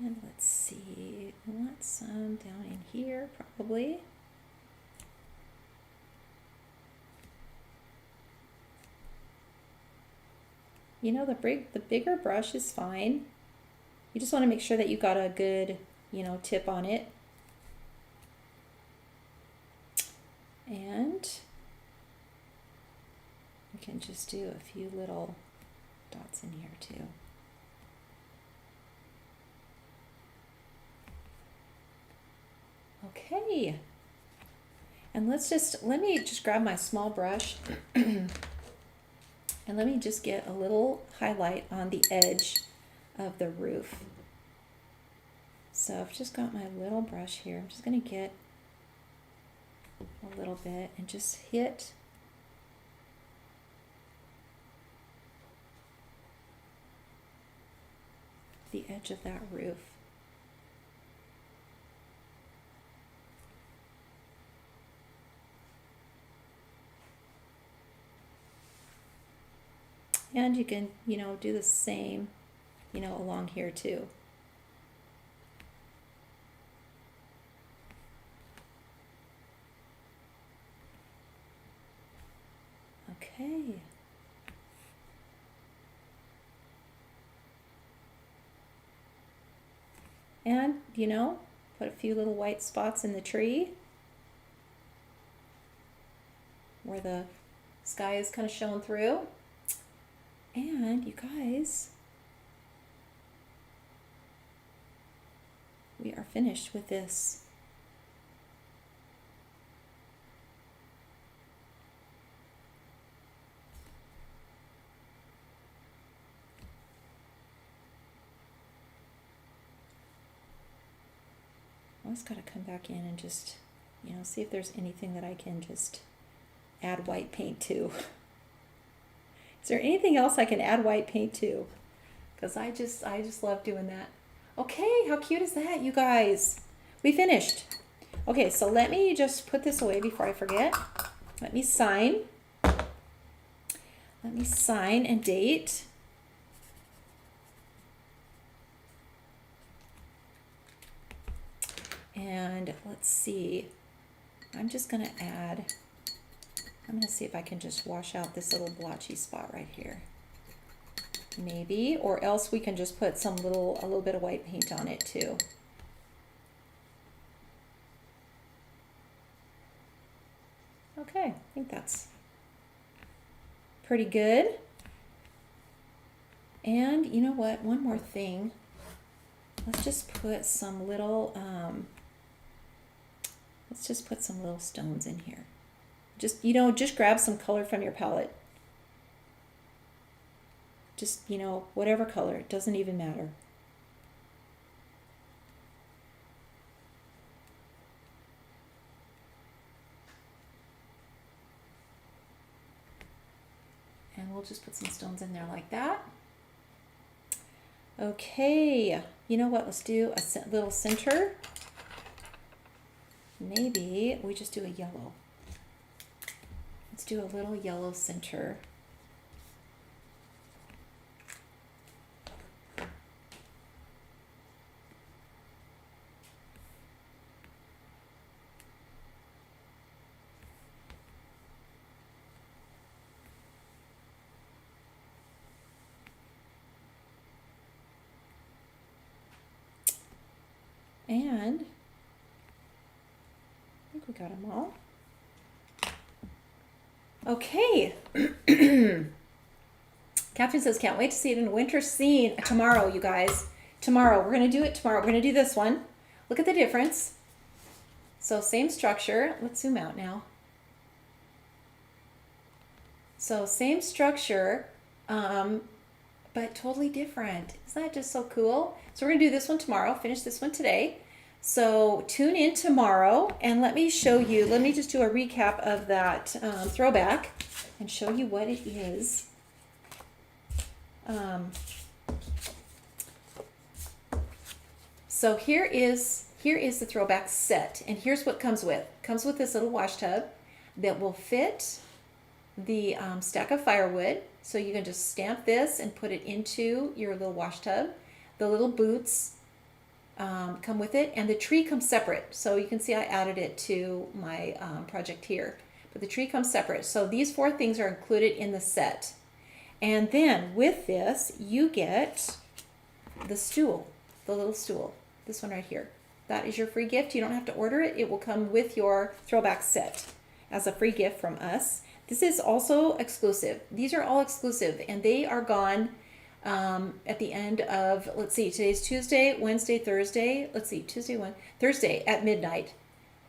And let's see, we want some down in here probably. You know, the bigger brush is fine. You just want to make sure that you got a good, you know, tip on it. And we can just do a few little dots in here too. Okay. And let me just grab my small brush and let me just get a little highlight on the edge of the roof. So I've just got my little brush here. I'm just going to get a little bit and just hit the edge of that roof. And you can, do the same, along here too. Okay. And, put a few little white spots in the tree where the sky is kind of showing through. And you guys, we are finished with this. I just got to come back in and just, see if there's anything that I can just add white paint to. Is there anything else I can add white paint to? Because I just love doing that. Okay, how cute is that, you guys? We finished. Okay, so let me just put this away before I forget. Let me sign. Let me sign and date. And let's see. I'm going to see if I can just wash out this little blotchy spot right here. Maybe, or else we can just put a little bit of white paint on it too. Okay, I think that's pretty good. And you know what? One more thing. Let's just put some little stones in here. Just grab some color from your palette. Just, whatever color, it doesn't even matter. And we'll just put some stones in there like that. Okay, you know what? Let's do a little center. Maybe we just do a yellow. Let's do a little yellow center. And I think we got them all. Okay. Catherine says, can't wait to see it in a winter scene tomorrow, you guys. Tomorrow. We're going to do it tomorrow. We're going to do this one. Look at the difference. So same structure. Let's zoom out now. So same structure, but totally different. Isn't that just so cool? So we're going to do this one tomorrow, finish this one today. So tune in tomorrow and let me show you, let me just do a recap of that throwback and show you what it is. So here is the throwback set, and here's what comes with. It comes with this little wash tub that will fit the stack of firewood. So you can just stamp this and put it into your little wash tub. The little boots come with it, and the tree comes separate. So you can see I added it to my project here, but the tree comes separate. So these 4 things are included in the set. And then with this, you get the stool, the little stool, this one right here. That is your free gift. You don't have to order it. It will come with your throwback set as a free gift from us. This is also exclusive. These are all exclusive, and they are gone at the end of, let's see, today's Tuesday, Wednesday, Thursday. Let's see, Thursday at midnight.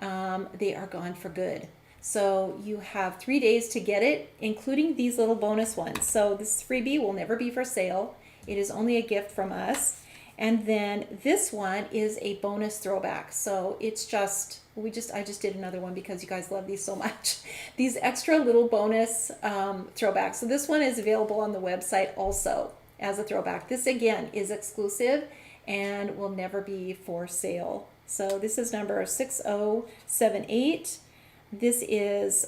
they are gone for good. So you have 3 days to get it, including these little bonus ones. So this freebie will never be for sale. It is only a gift from us. And then this one is a bonus throwback. So it's just, I just did another one because you guys love these so much. These extra little bonus throwbacks. So this one is available on the website also as a throwback. This again is exclusive and will never be for sale. So this is number 6078. This is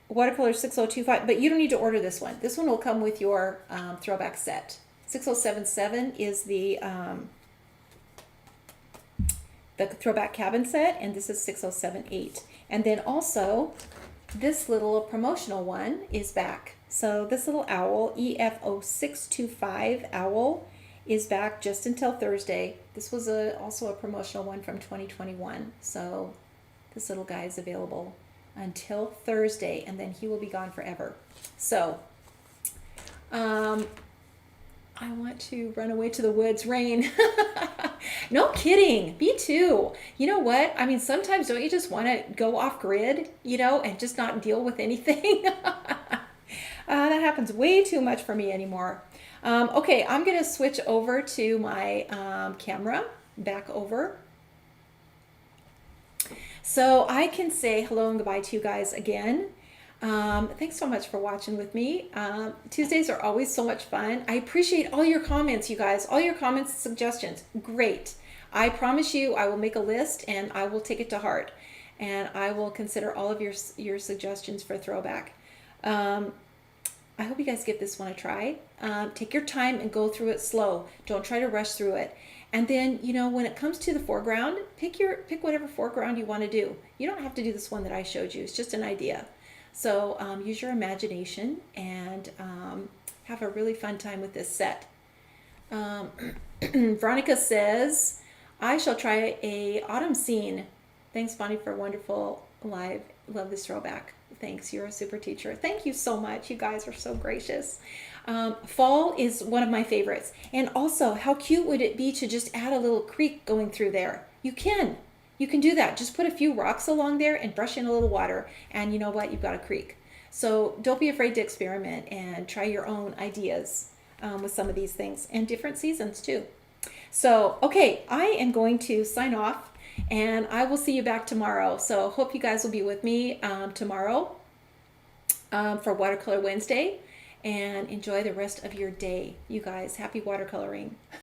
watercolor 6025, but you don't need to order this one. This one will come with your throwback set. 6077 is the throwback cabin set, and this is 6078. And then also this little promotional one is back. So this little owl, EFO625 owl, is back just until Thursday. This was also a promotional one from 2021. So this little guy is available until Thursday, and then he will be gone forever. So I want to run away to the woods. Rain. No kidding. Me too. You know what? I mean, sometimes don't you just want to go off grid, and just not deal with anything? That happens way too much for me anymore. Okay, I'm going to switch over to my camera, back over. So I can say hello and goodbye to you guys again. Thanks so much for watching with me. Tuesdays are always so much fun. I appreciate all your comments, you guys. All your comments and suggestions. Great. I promise you I will make a list and I will take it to heart. And I will consider all of your suggestions for throwback. I hope you guys give this one a try. Take your time and go through it slow. Don't try to rush through it. And then, when it comes to the foreground, pick whatever foreground you want to do. You don't have to do this one that I showed you. It's just an idea. So use your imagination and have a really fun time with this set. Veronica says, I shall try a autumn scene. Thanks, Bonnie, for a wonderful live. Love this throwback. Thanks. You're a super teacher. Thank you so much. You guys are so gracious. Fall is one of my favorites. And also, how cute would it be to just add a little creek going through there? You can do that. Just put a few rocks along there and brush in a little water. And you know what? You've got a creek. So don't be afraid to experiment and try your own ideas with some of these things, and different seasons too. So, okay, I am going to sign off. And I will see you back tomorrow. So hope you guys will be with me tomorrow for Watercolor Wednesday. And enjoy the rest of your day. You guys, happy watercoloring.